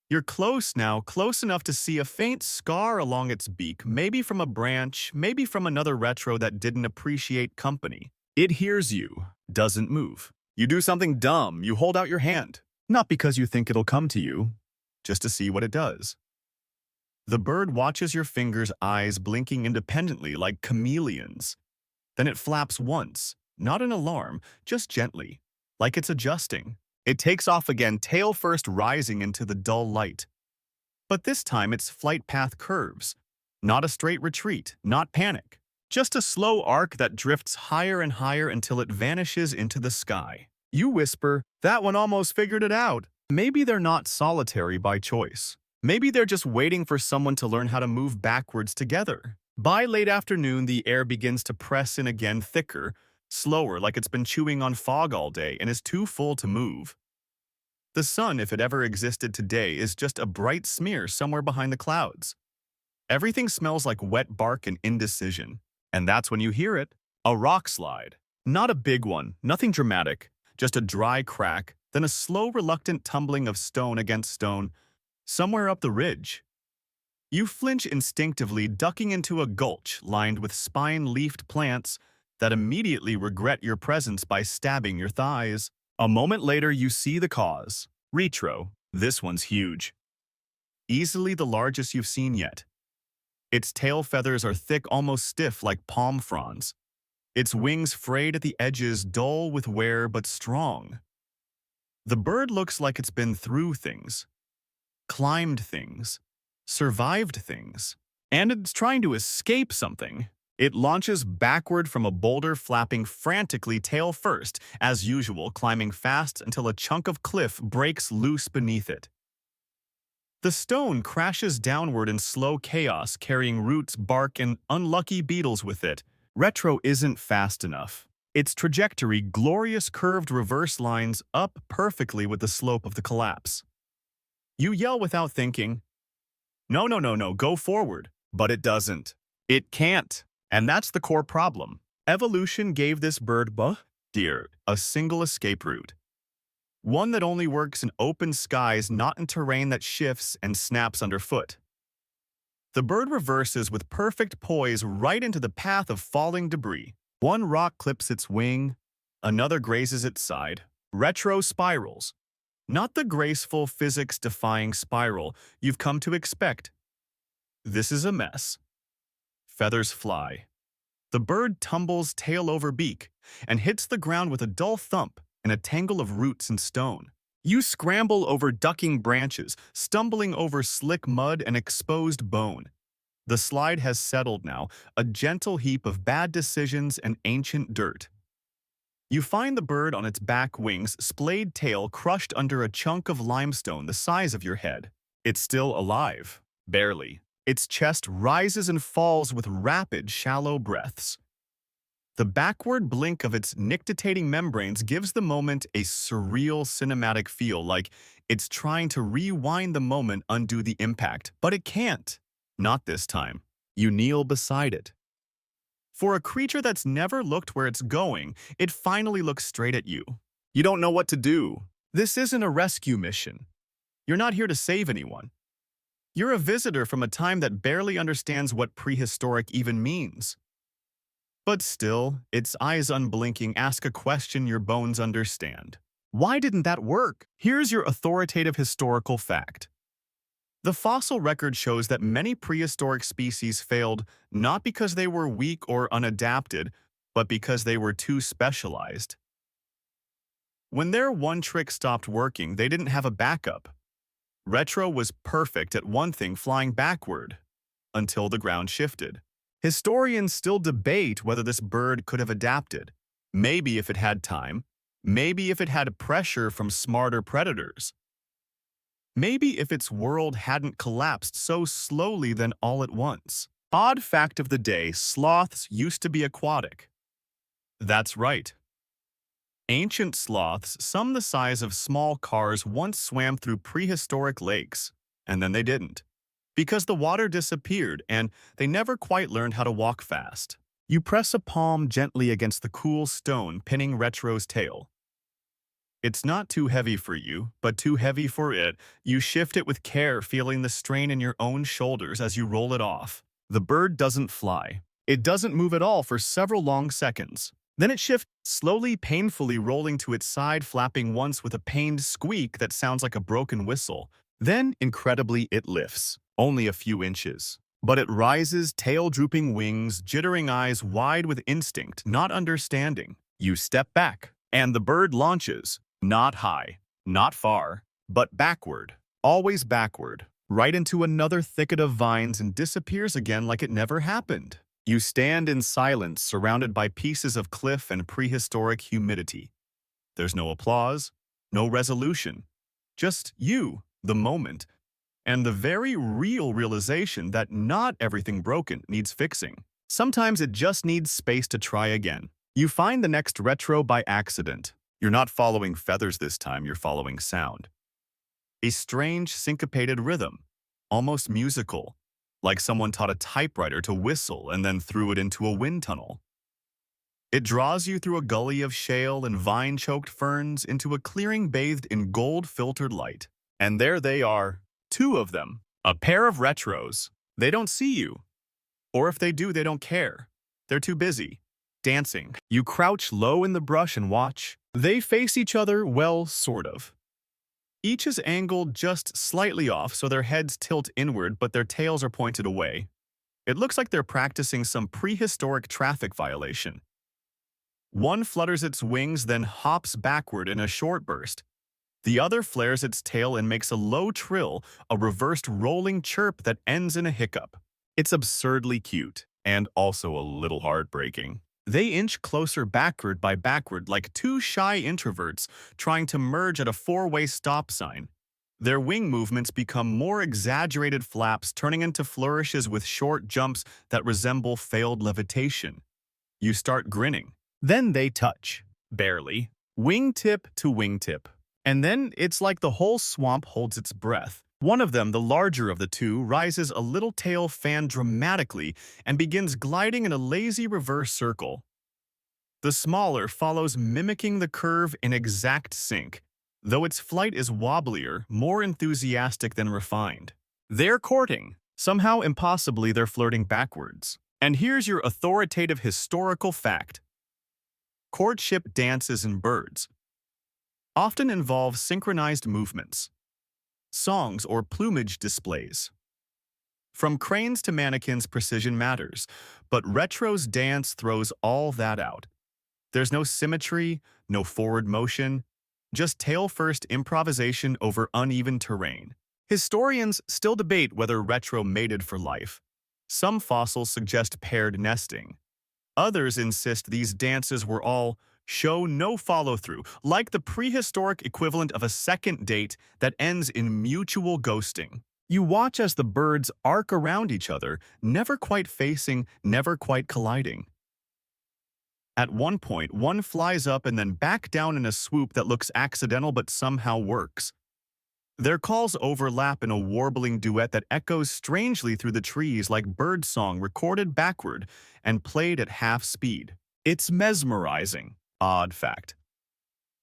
S1: You're close now, close enough to see a faint scar along its beak, maybe from a branch, maybe from another retro that didn't appreciate company. It hears you, doesn't move. You do something dumb, you hold out your hand. Not because you think it'll come to you, just to see what it does. The bird watches your fingers, eyes blinking independently like chameleons. Then it flaps once, not in alarm, just gently, like it's adjusting. It takes off again, tail first rising into the dull light. But this time its flight path curves. Not a straight retreat, not panic. Just a slow arc that drifts higher and higher until it vanishes into the sky. You whisper, that one almost figured it out. Maybe they're not solitary by choice. Maybe they're just waiting for someone to learn how to move backwards together. By late afternoon, the air begins to press in again, thicker, slower, like it's been chewing on fog all day and is too full to move. The sun, if it ever existed today, is just a bright smear somewhere behind the clouds. Everything smells like wet bark and indecision. And that's when you hear it. A rock slide. Not a big one, nothing dramatic, just a dry crack, then a slow, reluctant tumbling of stone against stone, somewhere up the ridge. You flinch instinctively, ducking into a gulch lined with spine-leafed plants that immediately regret your presence by stabbing your thighs. A moment later, you see the cause. Retro. This one's huge. Easily the largest you've seen yet. Its tail feathers are thick, almost stiff like palm fronds. Its wings frayed at the edges, dull with wear but strong. The bird looks like it's been through things, climbed things, survived things, and it's trying to escape something. It launches backward from a boulder, flapping frantically tail first, as usual, climbing fast until a chunk of cliff breaks loose beneath it. The stone crashes downward in slow chaos, carrying roots, bark, and unlucky beetles with it. Retro isn't fast enough. Its trajectory, glorious curved reverse lines up perfectly with the slope of the collapse. You yell without thinking, "No, no, no, no, go forward." But it doesn't. It can't. And that's the core problem. Evolution gave this bird, a single escape route. One that only works in open skies, not in terrain that shifts and snaps underfoot. The bird reverses with perfect poise right into the path of falling debris. One rock clips its wing, another grazes its side. Retro spirals. Not the graceful, physics-defying spiral you've come to expect. This is a mess. Feathers fly. The bird tumbles tail over beak and hits the ground with a dull thump. in a tangle of roots and stone. You scramble over ducking branches, stumbling over slick mud and exposed bone. The slide has settled now, a gentle heap of bad decisions and ancient dirt. You find the bird on its back wings, splayed tail crushed under a chunk of limestone the size of your head. It's still alive, barely. Its chest rises and falls with rapid, shallow breaths. The backward blink of its nictitating membranes gives the moment a surreal cinematic feel, like it's trying to rewind the moment, undo the impact. But it can't. Not this time. You kneel beside it. For a creature that's never looked where it's going, it finally looks straight at you. You don't know what to do. This isn't a rescue mission. You're not here to save anyone. You're a visitor from a time that barely understands what prehistoric even means. But still, its eyes unblinking ask a question your bones understand. Why didn't that work? Here's your authoritative historical fact. The fossil record shows that many prehistoric species failed not because they were weak or unadapted, but because they were too specialized. When their one trick stopped working, they didn't have a backup. Retro was perfect at one thing, flying backward, until the ground shifted. Historians still debate whether this bird could have adapted. Maybe if it had time. Maybe if it had pressure from smarter predators. Maybe if its world hadn't collapsed so slowly then all at once. Odd fact of the day, sloths used to be aquatic. That's right. Ancient sloths, some the size of small cars, once swam through prehistoric lakes, and then they didn't. Because the water disappeared and they never quite learned how to walk fast. You press a palm gently against the cool stone, pinning Retro's tail. It's not too heavy for you, but too heavy for it. You shift it with care, feeling the strain in your own shoulders as you roll it off. The bird doesn't fly. It doesn't move at all for several long seconds. Then it shifts, slowly, painfully rolling to its side, flapping once with a pained squeak that sounds like a broken whistle. Then, incredibly, it lifts, only a few inches. But it rises, tail-drooping wings, jittering eyes wide with instinct, not understanding. You step back, and the bird launches. Not high, not far, but backward. Always backward, right into another thicket of vines and disappears again like it never happened. You stand in silence, surrounded by pieces of cliff and prehistoric humidity. There's no applause, no resolution. Just you, the moment, and the very real realization that not everything broken needs fixing. Sometimes it just needs space to try again. You find the next Retro by accident. You're not following feathers this time, you're following sound. A strange, syncopated rhythm, almost musical, like someone taught a typewriter to whistle and then threw it into a wind tunnel. It draws you through a gully of shale and vine-choked ferns into a clearing bathed in gold-filtered light. And there they are, two of them, a pair of Retros. They don't see you. Or if they do, they don't care. They're too busy. Dancing. You crouch low in the brush and watch. They face each other, well, sort of. Each is angled just slightly off so their heads tilt inward but their tails are pointed away. It looks like they're practicing some prehistoric traffic violation. One flutters its wings, then hops backward in a short burst. The other flares its tail and makes a low trill, a reversed rolling chirp that ends in a hiccup. It's absurdly cute, and also a little heartbreaking. They inch closer backward by backward like two shy introverts trying to merge at a four-way stop sign. Their wing movements become more exaggerated flaps, turning into flourishes with short jumps that resemble failed levitation. You start grinning. Then they touch. Barely. Wingtip to wingtip. And then it's like the whole swamp holds its breath. One of them, the larger of the two, rises a little tail fan dramatically and begins gliding in a lazy reverse circle. The smaller follows, mimicking the curve in exact sync, though its flight is wobblier, more enthusiastic than refined. They're courting. Somehow, impossibly, they're flirting backwards. And here's your authoritative historical fact. Courtship dances in birds often involve synchronized movements, songs, or plumage displays. From cranes to mannequins, precision matters, but Retro's dance throws all that out. There's no symmetry, no forward motion, just tail-first improvisation over uneven terrain. Historians still debate whether retro mated for life. Some fossils suggest paired nesting. Others insist these dances were all show no follow-through, like the prehistoric equivalent of a second date that ends in mutual ghosting. You watch as the birds arc around each other, never quite facing, never quite colliding. At one point, one flies up and then back down in a swoop that looks accidental but somehow works. Their calls overlap in a warbling duet that echoes strangely through the trees like birdsong recorded backward and played at half speed. It's mesmerizing. Odd fact.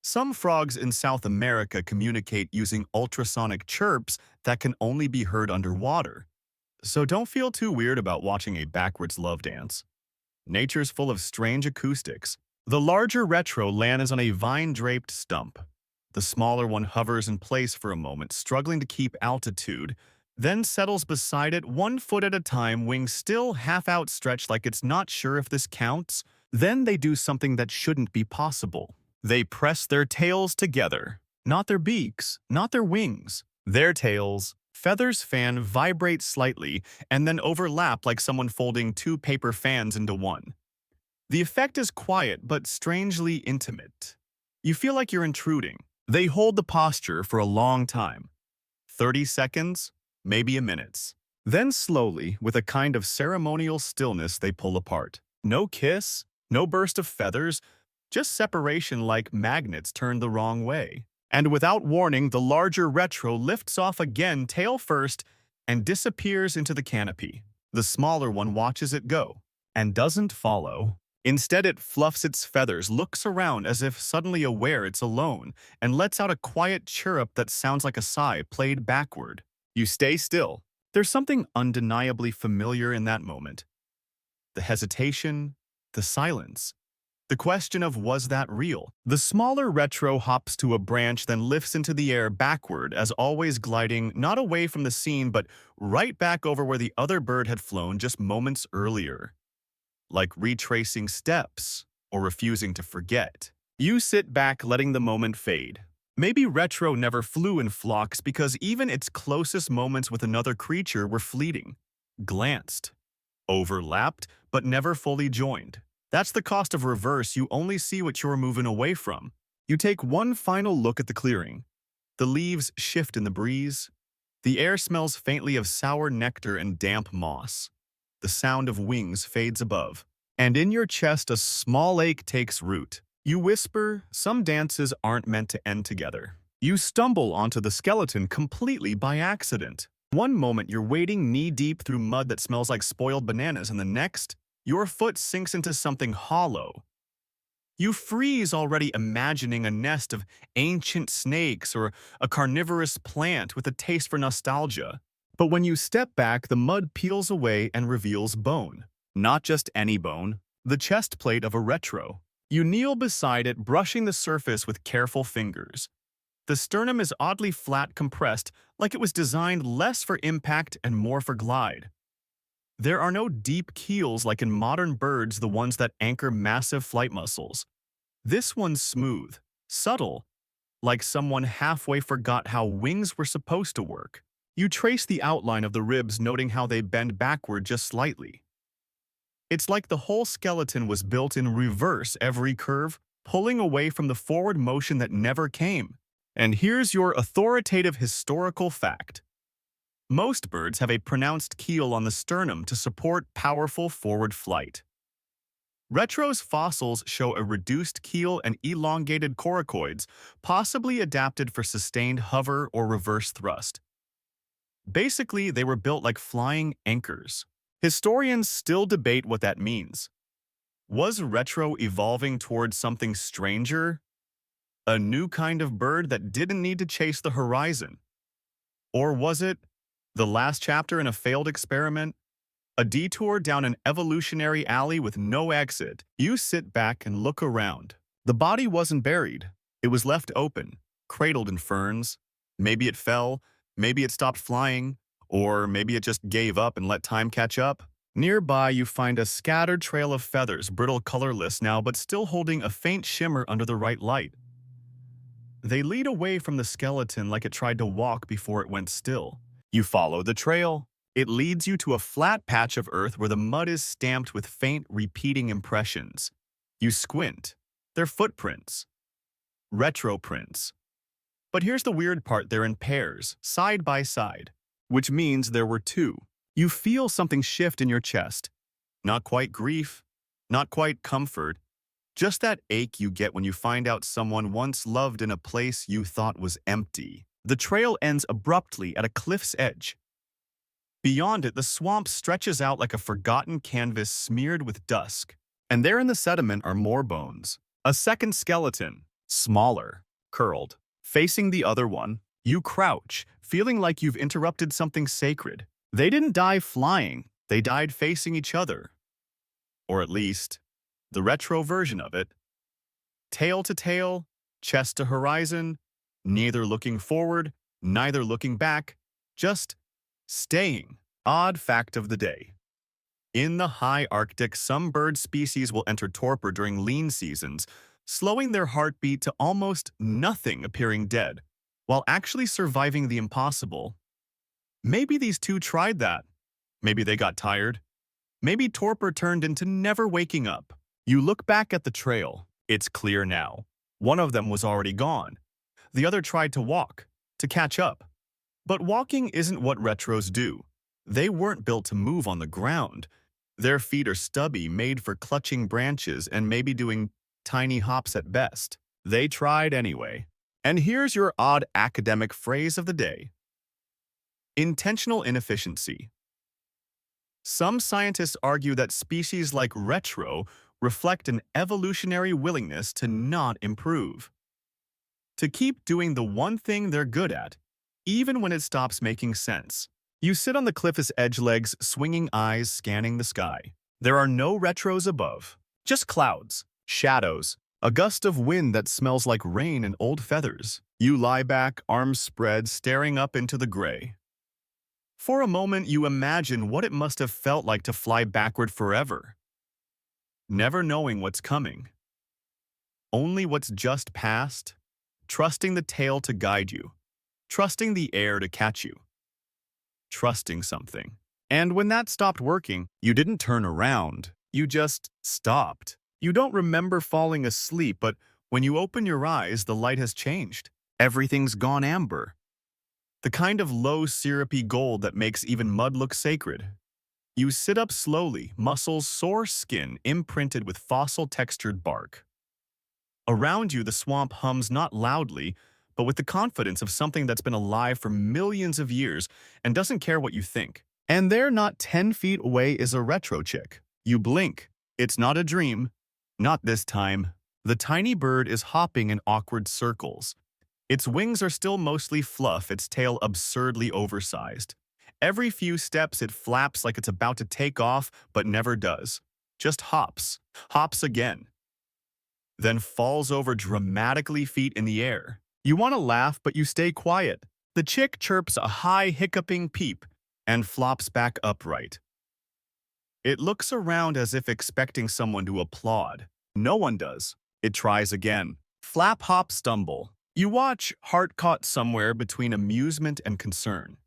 S1: Some frogs in South America communicate using ultrasonic chirps that can only be heard underwater. So don't feel too weird about watching a backwards love dance. Nature's full of strange acoustics. The larger retro lands on a vine-draped stump. The smaller one hovers in place for a moment, struggling to keep altitude, then settles beside it 1 foot at a time, wings still half outstretched like it's not sure if this counts. Then they do something that shouldn't be possible. They press their tails together. Not their beaks, not their wings. Their tails. Feathers fan vibrate slightly and then overlap like someone folding 2 paper fans into one. The effect is quiet but strangely intimate. You feel like you're intruding. They hold the posture for a long time. 30 seconds, maybe a minute. Then slowly, with a kind of ceremonial stillness, they pull apart. No kiss, no burst of feathers, just separation like magnets turned the wrong way. And without warning, the larger retro lifts off again tail first and disappears into the canopy. The smaller one watches it go and doesn't follow. Instead, it fluffs its feathers, looks around as if suddenly aware it's alone, and lets out a quiet chirrup that sounds like a sigh played backward. You stay still. There's something undeniably familiar in that moment. The hesitation, the silence. The question of was that real? The smaller retro hops to a branch, then lifts into the air backward, as always gliding not away from the scene but right back over where the other bird had flown just moments earlier. Like retracing steps or refusing to forget. You sit back letting the moment fade. Maybe retro never flew in flocks because even its closest moments with another creature were fleeting. Glanced. Overlapped, but never fully joined. That's the cost of reverse. You only see what you're moving away from. You take one final look at the clearing. The leaves shift in the breeze. The air smells faintly of sour nectar and damp moss. The sound of wings fades above. And in your chest, a small ache takes root. You whisper, some dances aren't meant to end together. You stumble onto the skeleton completely by accident. One moment you're wading knee-deep through mud that smells like spoiled bananas, and the next, your foot sinks into something hollow. You freeze already imagining a nest of ancient snakes or a carnivorous plant with a taste for nostalgia. But when you step back, the mud peels away and reveals bone. Not just any bone, the chest plate of a retro. You kneel beside it, brushing the surface with careful fingers. The sternum is oddly flat compressed, like it was designed less for impact and more for glide. There are no deep keels like in modern birds, the ones that anchor massive flight muscles. This one's smooth, subtle, like someone halfway forgot how wings were supposed to work. You trace the outline of the ribs, noting how they bend backward just slightly. It's like the whole skeleton was built in reverse every curve, pulling away from the forward motion that never came. And here's your authoritative historical fact. Most birds have a pronounced keel on the sternum to support powerful forward flight. Retro's fossils show a reduced keel and elongated coracoids, possibly adapted for sustained hover or reverse thrust. Basically, they were built like flying anchors. Historians still debate what that means. Was retro evolving towards something stranger? A new kind of bird that didn't need to chase the horizon? Or was it the last chapter in a failed experiment? A detour down an evolutionary alley with no exit? You sit back and look around. The body wasn't buried. It was left open, cradled in ferns. Maybe it fell, maybe it stopped flying, or maybe it just gave up and let time catch up. Nearby, you find a scattered trail of feathers, brittle, colorless now, but still holding a faint shimmer under the right light. They lead away from the skeleton like it tried to walk before it went still. You follow the trail. It leads you to a flat patch of earth where the mud is stamped with faint, repeating impressions. You squint. They're footprints. Retro prints. But here's the weird part, they're in pairs, side by side, which means there were two. You feel something shift in your chest. Not quite grief, not quite comfort, just that ache you get when you find out someone once loved in a place you thought was empty. The trail ends abruptly at a cliff's edge. Beyond it, the swamp stretches out like a forgotten canvas smeared with dusk. And there in the sediment are more bones. A second skeleton, smaller, curled. Facing the other one, you crouch, feeling like you've interrupted something sacred. They didn't die flying, they died facing each other. Or at least, the retro version of it. Tail to tail, chest to horizon, neither looking forward, neither looking back, just staying. Odd fact of the day. In the high Arctic, some bird species will enter torpor during lean seasons, slowing their heartbeat to almost nothing, appearing dead, while actually surviving the impossible. Maybe these two tried that. Maybe they got tired. Maybe torpor turned into never waking up. You look back at the trail. It's clear now. One of them was already gone. The other tried to walk, to catch up. But walking isn't what retros do. They weren't built to move on the ground. Their feet are stubby, made for clutching branches and maybe doing tiny hops at best. They tried anyway. And here's your odd academic phrase of the day. Intentional inefficiency. Some scientists argue that species like retro reflect an evolutionary willingness to not improve. To keep doing the one thing they're good at, even when it stops making sense. You sit on the cliff's edge, legs swinging, eyes scanning the sky. There are no retros above, just clouds, shadows, a gust of wind that smells like rain and old feathers. You lie back, arms spread, staring up into the gray. For a moment, you imagine what it must have felt like to fly backward forever, never knowing what's coming, only what's just passed, trusting the tail to guide you, trusting the air to catch you, trusting something. And when that stopped working, you didn't turn around, you just stopped. You don't remember falling asleep, but when you open your eyes, the light has changed. Everything's gone amber. The kind of low, syrupy gold that makes even mud look sacred. You sit up slowly, muscles, sore skin imprinted with fossil-textured bark. Around you, the swamp hums not loudly, but with the confidence of something that's been alive for millions of years and doesn't care what you think. And there, not 10 feet away, is a retro chick. You blink. It's not a dream. Not this time. The tiny bird is hopping in awkward circles. Its wings are still mostly fluff, its tail absurdly oversized. Every few steps it flaps like it's about to take off, but never does. Just hops. Hops again. Then falls over dramatically, feet in the air. You want to laugh, but you stay quiet. The chick chirps a high, hiccuping peep and flops back upright. It looks around as if expecting someone to applaud. No one does. It tries again. Flap, hop, stumble. You watch, heart caught somewhere between amusement and concern.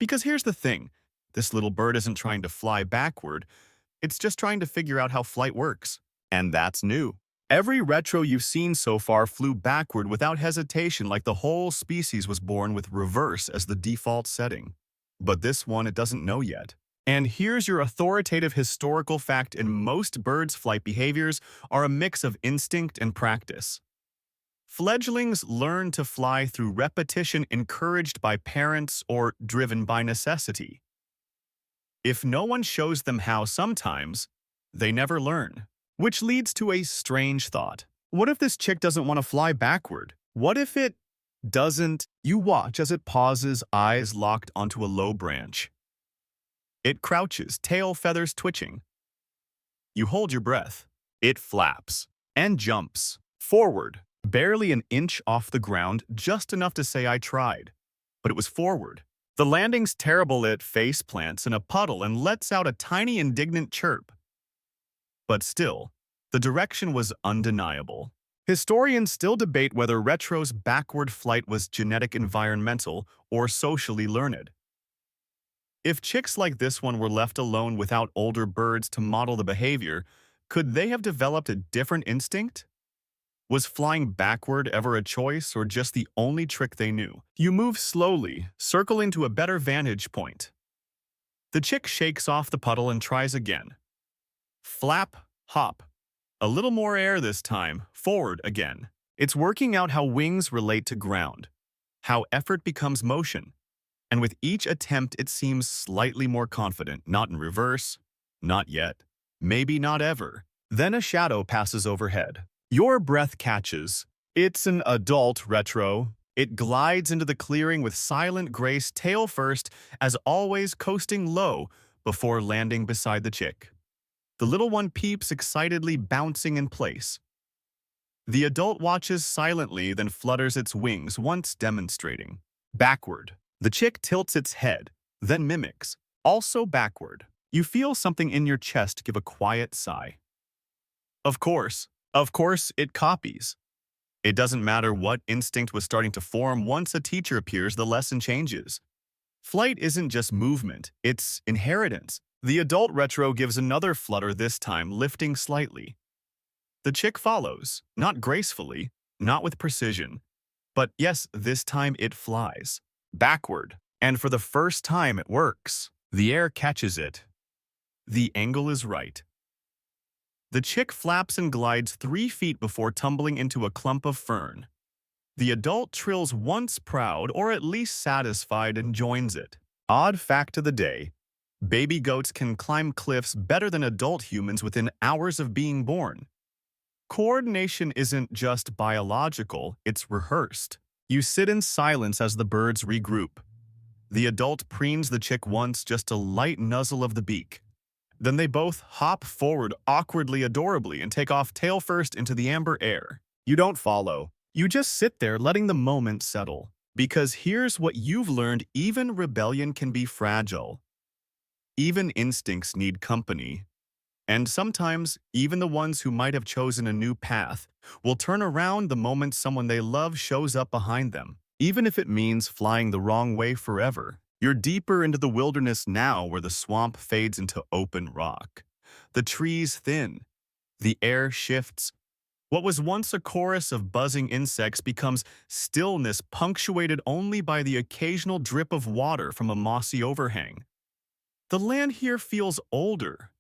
S1: Because here's the thing. This little bird isn't trying to fly backward. It's just trying to figure out how flight works. And that's new. Every retro you've seen so far flew backward without hesitation, like the whole species was born with reverse as the default setting. But this one, it doesn't know yet. And here's your authoritative historical fact: in most birds' flight behaviors are a mix of instinct and practice. Fledglings learn to fly through repetition, encouraged by parents or driven by necessity. If no one shows them how sometimes, they never learn. Which leads to a strange thought. What if this chick doesn't want to fly backward? What if it doesn't? You watch as it pauses, eyes locked onto a low branch. It crouches, tail feathers twitching. You hold your breath. It flaps and jumps forward, barely an inch off the ground, just enough to say, "I tried." But it was forward. The landing's terrible. It face plants in a puddle and lets out a tiny indignant chirp. But still, the direction was undeniable. Historians still debate whether Retro's backward flight was genetic, environmental, or socially learned. If chicks like this one were left alone without older birds to model the behavior, could they have developed a different instinct? Was flying backward ever a choice or just the only trick they knew? You move slowly, circling to a better vantage point. The chick shakes off the puddle and tries again. Flap, hop. A little more air this time, forward again. It's working out how wings relate to ground, how effort becomes motion. And with each attempt, it seems slightly more confident. Not in reverse, not yet, maybe not ever. Then a shadow passes overhead. Your breath catches. It's an adult Retro. It glides into the clearing with silent grace, tail first, as always coasting low before landing beside the chick. The little one peeps excitedly, bouncing in place. The adult watches silently, then flutters its wings, once demonstrating. Backward. The chick tilts its head, then mimics. Also backward. You feel something in your chest give a quiet sigh. Of course, it copies. It doesn't matter what instinct was starting to form. Once a teacher appears, the lesson changes. Flight isn't just movement, it's inheritance. The adult Retro gives another flutter, this time lifting slightly. The chick follows, not gracefully, not with precision, but yes, this time it flies. Backward, and for the first time it works. The air catches it. The angle is right. The chick flaps and glides 3 feet before tumbling into a clump of fern. The adult trills once proud, or at least satisfied, and joins it. Odd fact of the day: baby goats can climb cliffs better than adult humans within hours of being born. Coordination isn't just biological, it's rehearsed. You sit in silence as the birds regroup. The adult preens the chick once, just a light nuzzle of the beak. Then they both hop forward awkwardly, adorably, and take off tail first into the amber air. You don't follow. You just sit there letting the moment settle. Because here's what you've learned: even rebellion can be fragile. Even instincts need company. And sometimes, even the ones who might have chosen a new path will turn around the moment someone they love shows up behind them, even if it means flying the wrong way forever. You're deeper into the wilderness now, where the swamp fades into open rock. The trees thin. The air shifts. What was once a chorus of buzzing insects becomes stillness, punctuated only by the occasional drip of water from a mossy overhang. The land here feels older.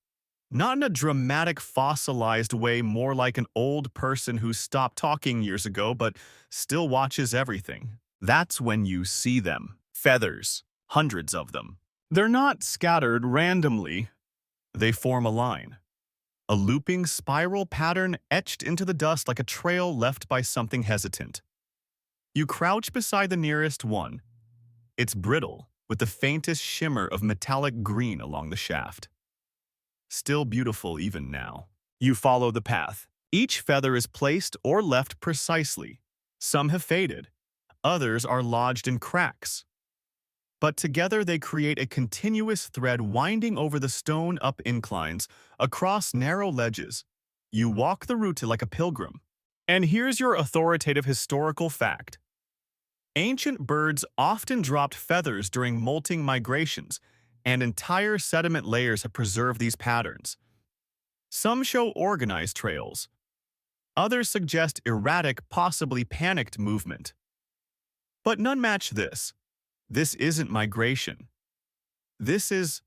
S1: Not in a dramatic, fossilized way, more like an old person who stopped talking years ago but still watches everything. That's when you see them. Feathers. Hundreds of them. They're not scattered randomly. They form a line. A looping spiral pattern etched into the dust like a trail left by something hesitant. You crouch beside the nearest one. It's brittle, with the faintest shimmer of metallic green along the shaft. Still beautiful even now. You follow the path. Each feather is placed or left precisely. Some have faded. Others are lodged in cracks. But together they create a continuous thread winding over the stone-up inclines, across narrow ledges. You walk the route like a pilgrim. And here's your authoritative historical fact. Ancient birds often dropped feathers during molting migrations, and entire sediment layers have preserved these patterns. Some show organized trails. Others suggest erratic, possibly panicked movement. But none match this. This isn't migration. This is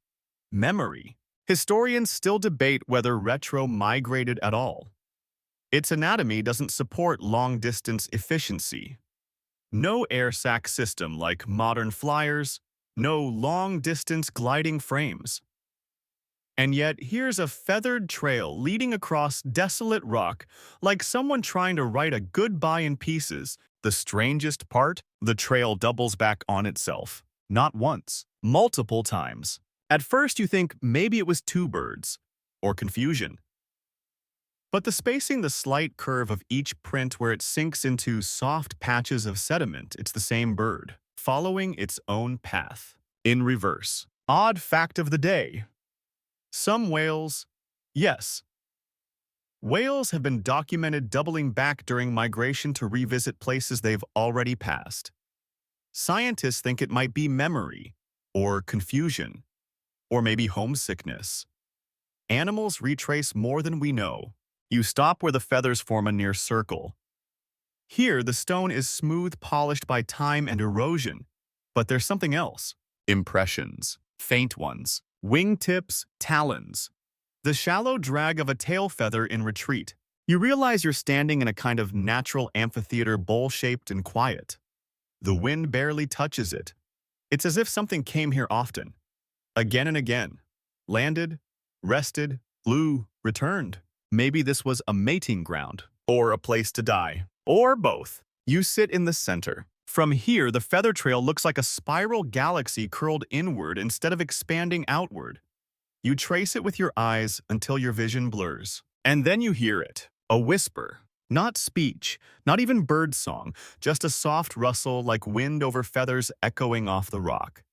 S1: memory. Historians still debate whether Retro migrated at all. Its anatomy doesn't support long-distance efficiency. No air sac system like modern flyers, no long-distance gliding frames. And yet, here's a feathered trail leading across desolate rock, like someone trying to write a goodbye in pieces. The strangest part? The trail doubles back on itself. Not once, multiple times. At first you think maybe it was two birds, or confusion. But the spacing, the slight curve of each print where it sinks into soft patches of sediment, it's the same bird, following its own path. In reverse. Odd fact of the day. Some whales, yes, whales have been documented doubling back during migration to revisit places they've already passed. Scientists think it might be memory, or confusion, or maybe homesickness. Animals retrace more than we know. You stop where the feathers form a near circle. Here, the stone is smooth, polished by time and erosion. But there's something else. Impressions. Faint ones. Wingtips, talons. The shallow drag of a tail feather in retreat. You realize you're standing in a kind of natural amphitheater, bowl-shaped and quiet. The wind barely touches it. It's as if something came here often. Again and again. Landed, rested, flew, returned. Maybe this was a mating ground, or a place to die, or both. You sit in the center. From here, the feather trail looks like a spiral galaxy curled inward instead of expanding outward. You trace it with your eyes until your vision blurs. And then you hear it, a whisper. Not speech, not even bird song, just a soft rustle like wind over feathers echoing off the rock.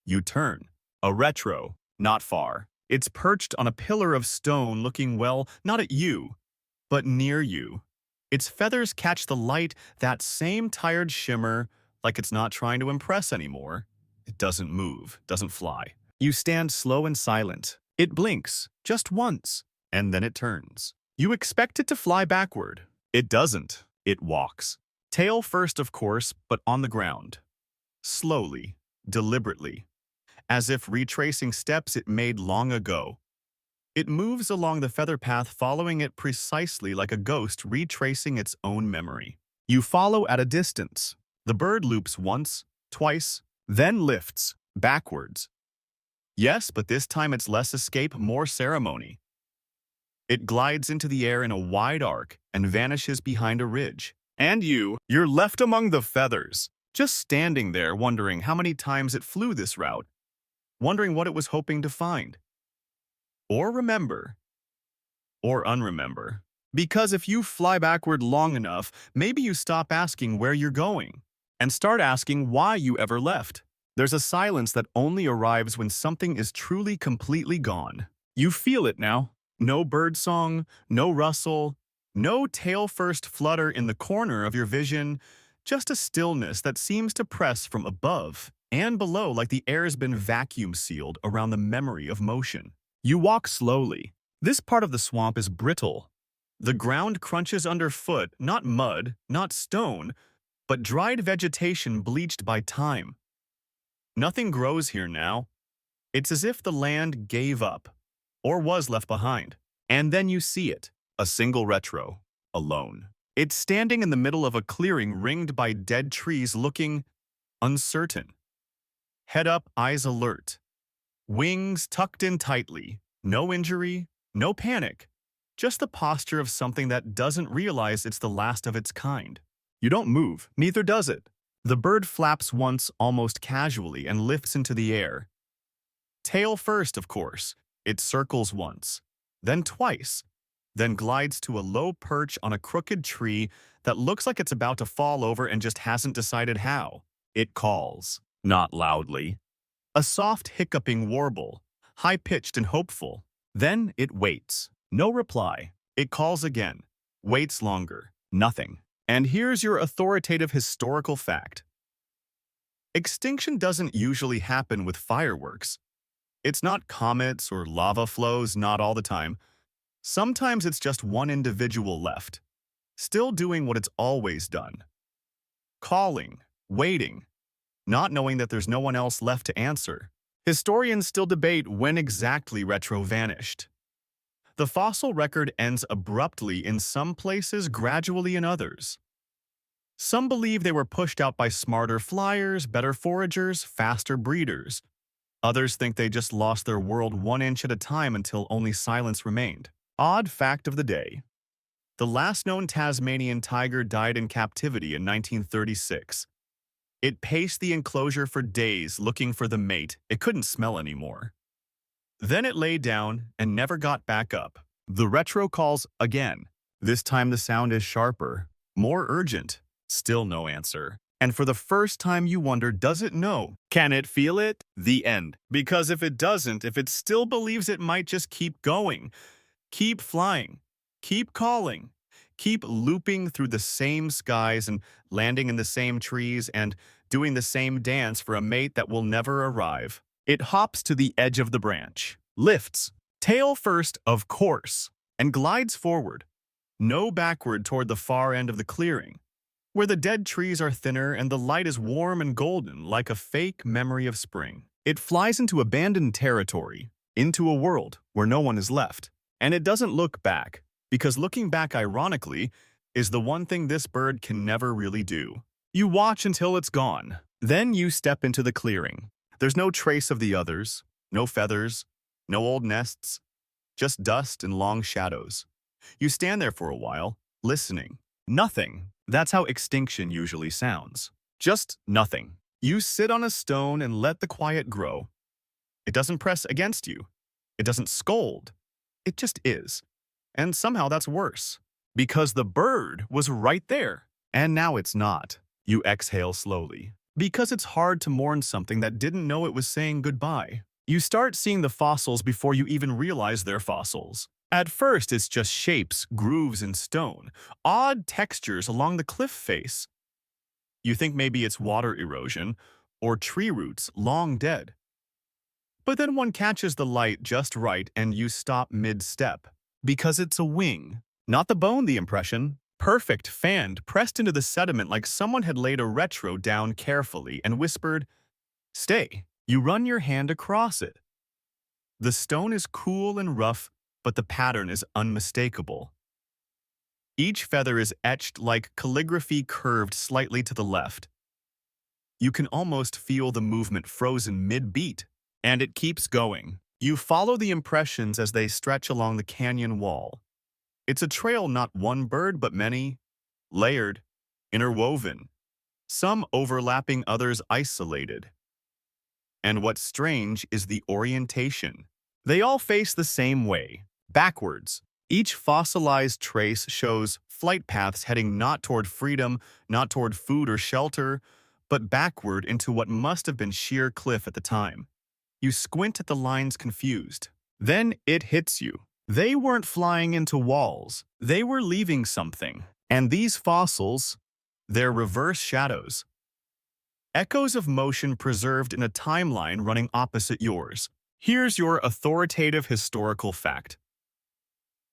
S1: You turn. A retro, not far. It's perched on a pillar of stone looking, well, not at you, but near you. Its feathers catch the light, that same tired shimmer, like it's not trying to impress anymore. It doesn't move, doesn't fly. You stand slow and silent. It blinks, just once, and then it turns. You expect it to fly backward. It doesn't. It walks. Tail first, of course, but on the ground. Slowly, deliberately, as if retracing steps it made long ago. It moves along the feather path, following it precisely like a ghost retracing its own memory. You follow at a distance. The bird loops once, twice, then lifts, backwards. Yes, but this time it's less escape, more ceremony. It glides into the air in a wide arc and vanishes behind a ridge. And you're left among the feathers, just standing there wondering how many times it flew this route, wondering what it was hoping to find. Or remember. Or unremember. Because if you fly backward long enough, maybe you stop asking where you're going and start asking why you ever left. There's a silence that only arrives when something is truly completely gone. You feel it now. No bird song, no rustle, no tail-first flutter in the corner of your vision, just a stillness that seems to press from above and below like the air has been vacuum-sealed around the memory of motion. You walk slowly. This part of the swamp is brittle. The ground crunches underfoot, not mud, not stone, but dried vegetation bleached by time. Nothing grows here now. It's as if the land gave up, or was left behind. And then you see it, a single retro, alone. It's standing in the middle of a clearing ringed by dead trees, looking uncertain. Head up, eyes alert. Wings tucked in tightly. No injury, no panic. Just the posture of something that doesn't realize it's the last of its kind. You don't move, neither does it. The bird flaps once almost casually and lifts into the air. Tail first, of course. It circles once, then twice, then glides to a low perch on a crooked tree that looks like it's about to fall over and just hasn't decided how. It calls, not loudly. A soft hiccuping warble, high-pitched and hopeful. Then it waits. No reply. It calls again. Waits longer. Nothing. And here's your authoritative historical fact. Extinction doesn't usually happen with fireworks. It's not comets or lava flows, not all the time. Sometimes it's just one individual left, still doing what it's always done. Calling, waiting, not knowing that there's no one else left to answer. Historians still debate when exactly retro vanished. The fossil record ends abruptly in some places, gradually in others. Some believe they were pushed out by smarter flyers, better foragers, faster breeders. Others think they just lost their world 1 inch at a time until only silence remained. Odd fact of the day. The last known Tasmanian tiger died in captivity in 1936. It paced the enclosure for days looking for the mate it couldn't smell anymore. Then it lay down and never got back up. The retro calls again. This time the sound is sharper, more urgent. Still no answer. And for the first time you wonder, does it know? Can it feel it? The end. Because if it doesn't, if it still believes it might just keep going, keep flying, keep calling, keep looping through the same skies and landing in the same trees and doing the same dance for a mate that will never arrive. It hops to the edge of the branch, lifts, tail first, of course, and glides forward, no backward toward the far end of the clearing, where the dead trees are thinner and the light is warm and golden like a fake memory of spring. It flies into abandoned territory, into a world where no one is left. And it doesn't look back, because looking back, ironically, is the one thing this bird can never really do. You watch until it's gone. Then you step into the clearing. There's no trace of the others, no feathers, no old nests, just dust and long shadows. You stand there for a while, listening. Nothing. That's how extinction usually sounds. Just nothing. You sit on a stone and let the quiet grow. It doesn't press against you. It doesn't scold. It just is. And somehow that's worse. Because the bird was right there. And now it's not. You exhale slowly. Because it's hard to mourn something that didn't know it was saying goodbye. You start seeing the fossils before you even realize they're fossils. At first, it's just shapes, grooves in stone, odd textures along the cliff face. You think maybe it's water erosion or tree roots long dead. But then one catches the light just right and you stop mid-step. Because it's a wing. Not the bone, the impression. Perfect, fanned, pressed into the sediment like someone had laid a retro down carefully and whispered, "Stay." You run your hand across it. The stone is cool and rough, but the pattern is unmistakable. Each feather is etched like calligraphy curved slightly to the left. You can almost feel the movement frozen mid-beat. And it keeps going. You follow the impressions as they stretch along the canyon wall. It's a trail, not one bird, but many, layered, interwoven, some overlapping, others isolated. And what's strange is the orientation. They all face the same way, backwards. Each fossilized trace shows flight paths heading not toward freedom, not toward food or shelter, but backward into what must have been sheer cliff at the time. You squint at the lines confused. Then it hits you. They weren't flying into walls. They were leaving something. And these fossils, they're reverse shadows. Echoes of motion preserved in a timeline running opposite yours. Here's your authoritative historical fact.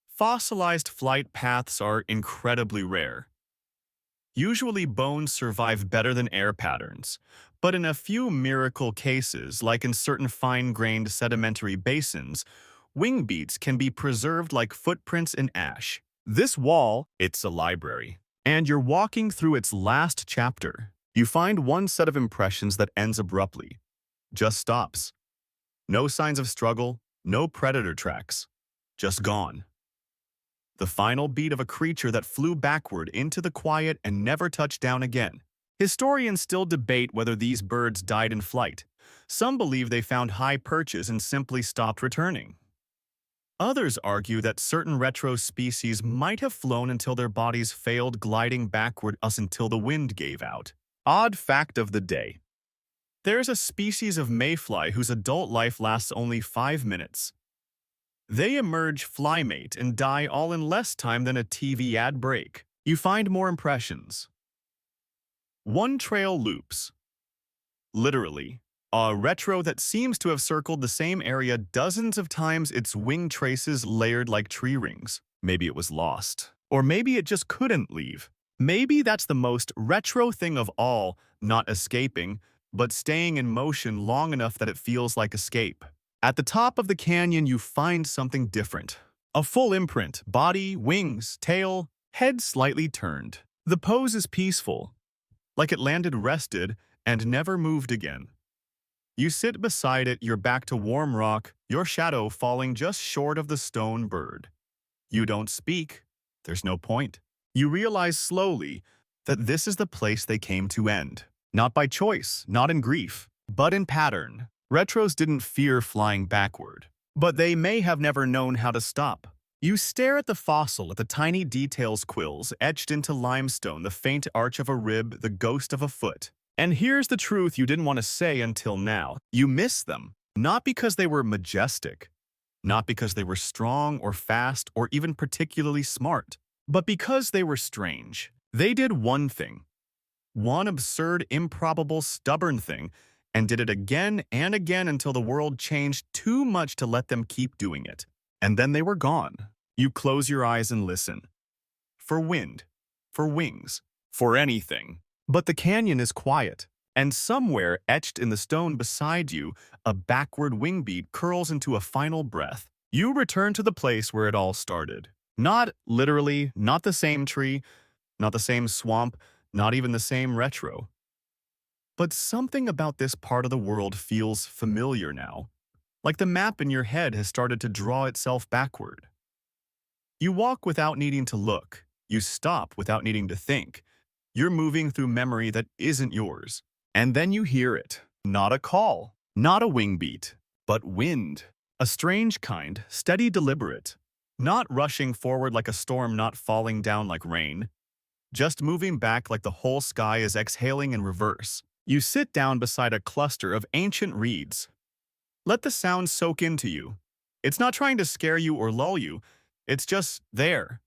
S1: Fossilized flight paths are incredibly rare. Usually bones survive better than air patterns, but in a few miracle cases, like in certain fine-grained sedimentary basins, wingbeats can be preserved like footprints in ash. This wall, it's a library, and you're walking through its last chapter. You find one set of impressions that ends abruptly, just stops. No signs of struggle, no predator tracks, just gone. The final beat of a creature that flew backward into the quiet and never touched down again. Historians still debate whether these birds died in flight. Some believe they found high perches and simply stopped returning. Others argue that certain retro species might have flown until their bodies failed, gliding backward us until the wind gave out. Odd fact of the day. There's a species of mayfly whose adult life lasts only 5 minutes. They emerge flymate and die all in less time than a TV ad break. You find more impressions. One trail loops. Literally, a retro that seems to have circled the same area dozens of times, its wing traces layered like tree rings. Maybe it was lost. Or maybe it just couldn't leave. Maybe that's the most retro thing of all, not escaping, but staying in motion long enough that it feels like escape. At the top of the canyon, you find something different. A full imprint, body, wings, tail, head slightly turned. The pose is peaceful, like it landed rested and never moved again. You sit beside it, your back to warm rock, your shadow falling just short of the stone bird. You don't speak. There's no point. You realize slowly that this is the place they came to end. Not by choice, not in grief, but in pattern. Retros didn't fear flying backward, but they may have never known how to stop. You stare at the fossil, at the tiny details quills etched into limestone, the faint arch of a rib, the ghost of a foot. And here's the truth you didn't want to say until now. You miss them, not because they were majestic, not because they were strong or fast or even particularly smart, but because they were strange. They did one thing, one absurd, improbable, stubborn thing, and did it again and again until the world changed too much to let them keep doing it. And then they were gone. You close your eyes and listen. For wind, for wings, for anything. But the canyon is quiet, and somewhere etched in the stone beside you, a backward wingbeat curls into a final breath. You return to the place where it all started. Not literally, not the same tree, not the same swamp, not even the same retro. But something about this part of the world feels familiar now, like the map in your head has started to draw itself backward. You walk without needing to look. You stop without needing to think. You're moving through memory that isn't yours. And then you hear it. Not a call, not a wingbeat, but wind. A strange kind, steady, deliberate. Not rushing forward like a storm, not falling down like rain. Just moving back like the whole sky is exhaling in reverse. You sit down beside a cluster of ancient reeds. Let the sound soak into you. It's not trying to scare you or lull you. It's just there.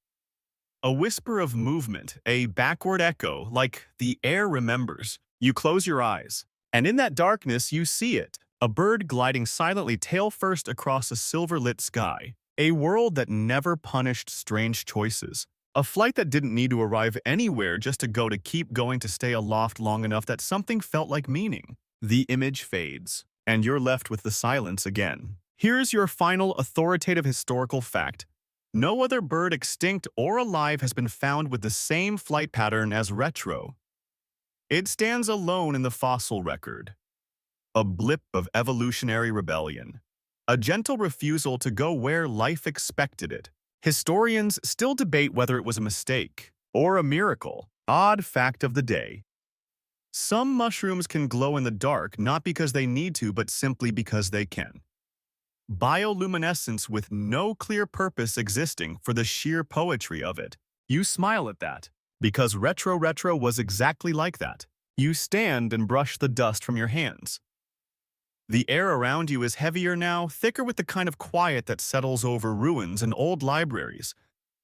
S1: A whisper of movement, a backward echo, like the air remembers. You close your eyes, and in that darkness you see it. A bird gliding silently tail first across a silver-lit sky. A world that never punished strange choices. A flight that didn't need to arrive anywhere just to keep going to stay aloft long enough that something felt like meaning. The image fades, and you're left with the silence again. Here's your final authoritative historical fact. No other bird, extinct or alive, has been found with the same flight pattern as retro. It stands alone in the fossil record. A blip of evolutionary rebellion. A gentle refusal to go where life expected it. Historians still debate whether it was a mistake or a miracle. Odd fact of the day. Some mushrooms can glow in the dark not because they need to, but simply because they can. Bioluminescence with no clear purpose existing for the sheer poetry of it. You smile at that, because retro was exactly like that. You stand and brush the dust from your hands. The air around you is heavier now, thicker with the kind of quiet that settles over ruins and old libraries.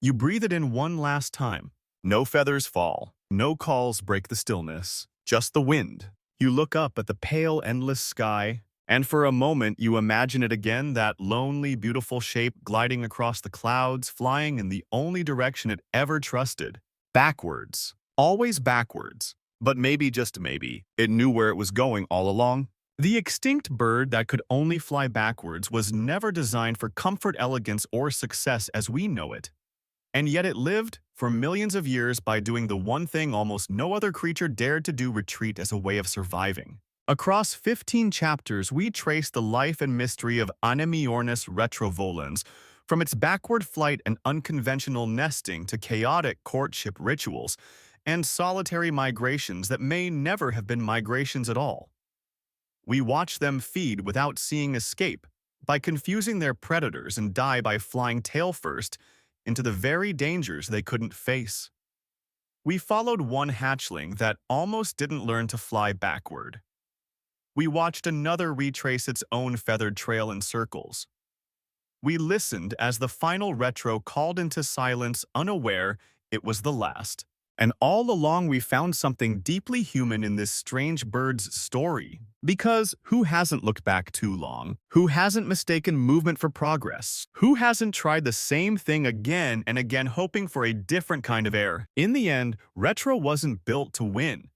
S1: You breathe it in one last time. No feathers fall, no calls break the stillness, just the wind. You look up at the pale, endless sky, and for a moment you imagine it again, that lonely, beautiful shape gliding across the clouds, flying in the only direction it ever trusted. Backwards. Always backwards. But maybe, just maybe, it knew where it was going all along. The extinct bird that could only fly backwards was never designed for comfort, elegance, or success as we know it. And yet it lived for millions of years by doing the one thing almost no other creature dared to do: retreat as a way of surviving. Across 15 chapters, we trace the life and mystery of Anemiornis retrovolans, from its backward flight and unconventional nesting to chaotic courtship rituals and solitary migrations that may never have been migrations at all. We watch them feed without seeing escape, by confusing their predators, and die by flying tail first into the very dangers they couldn't face. We followed one hatchling that almost didn't learn to fly backward. We watched another retrace its own feathered trail in circles. We listened as the final retro called into silence, unaware it was the last. And all along we found something deeply human in this strange bird's story. Because who hasn't looked back too long? Who hasn't mistaken movement for progress? Who hasn't tried the same thing again and again, hoping for a different kind of air? In the end, retro wasn't built to win.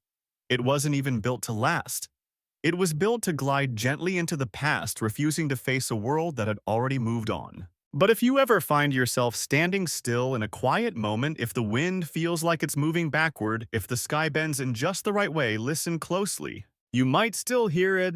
S1: It wasn't even built to last. It was built to glide gently into the past, refusing to face a world that had already moved on. But if you ever find yourself standing still in a quiet moment, if the wind feels like it's moving backward, if the sky bends in just the right way, listen closely. You might still hear it,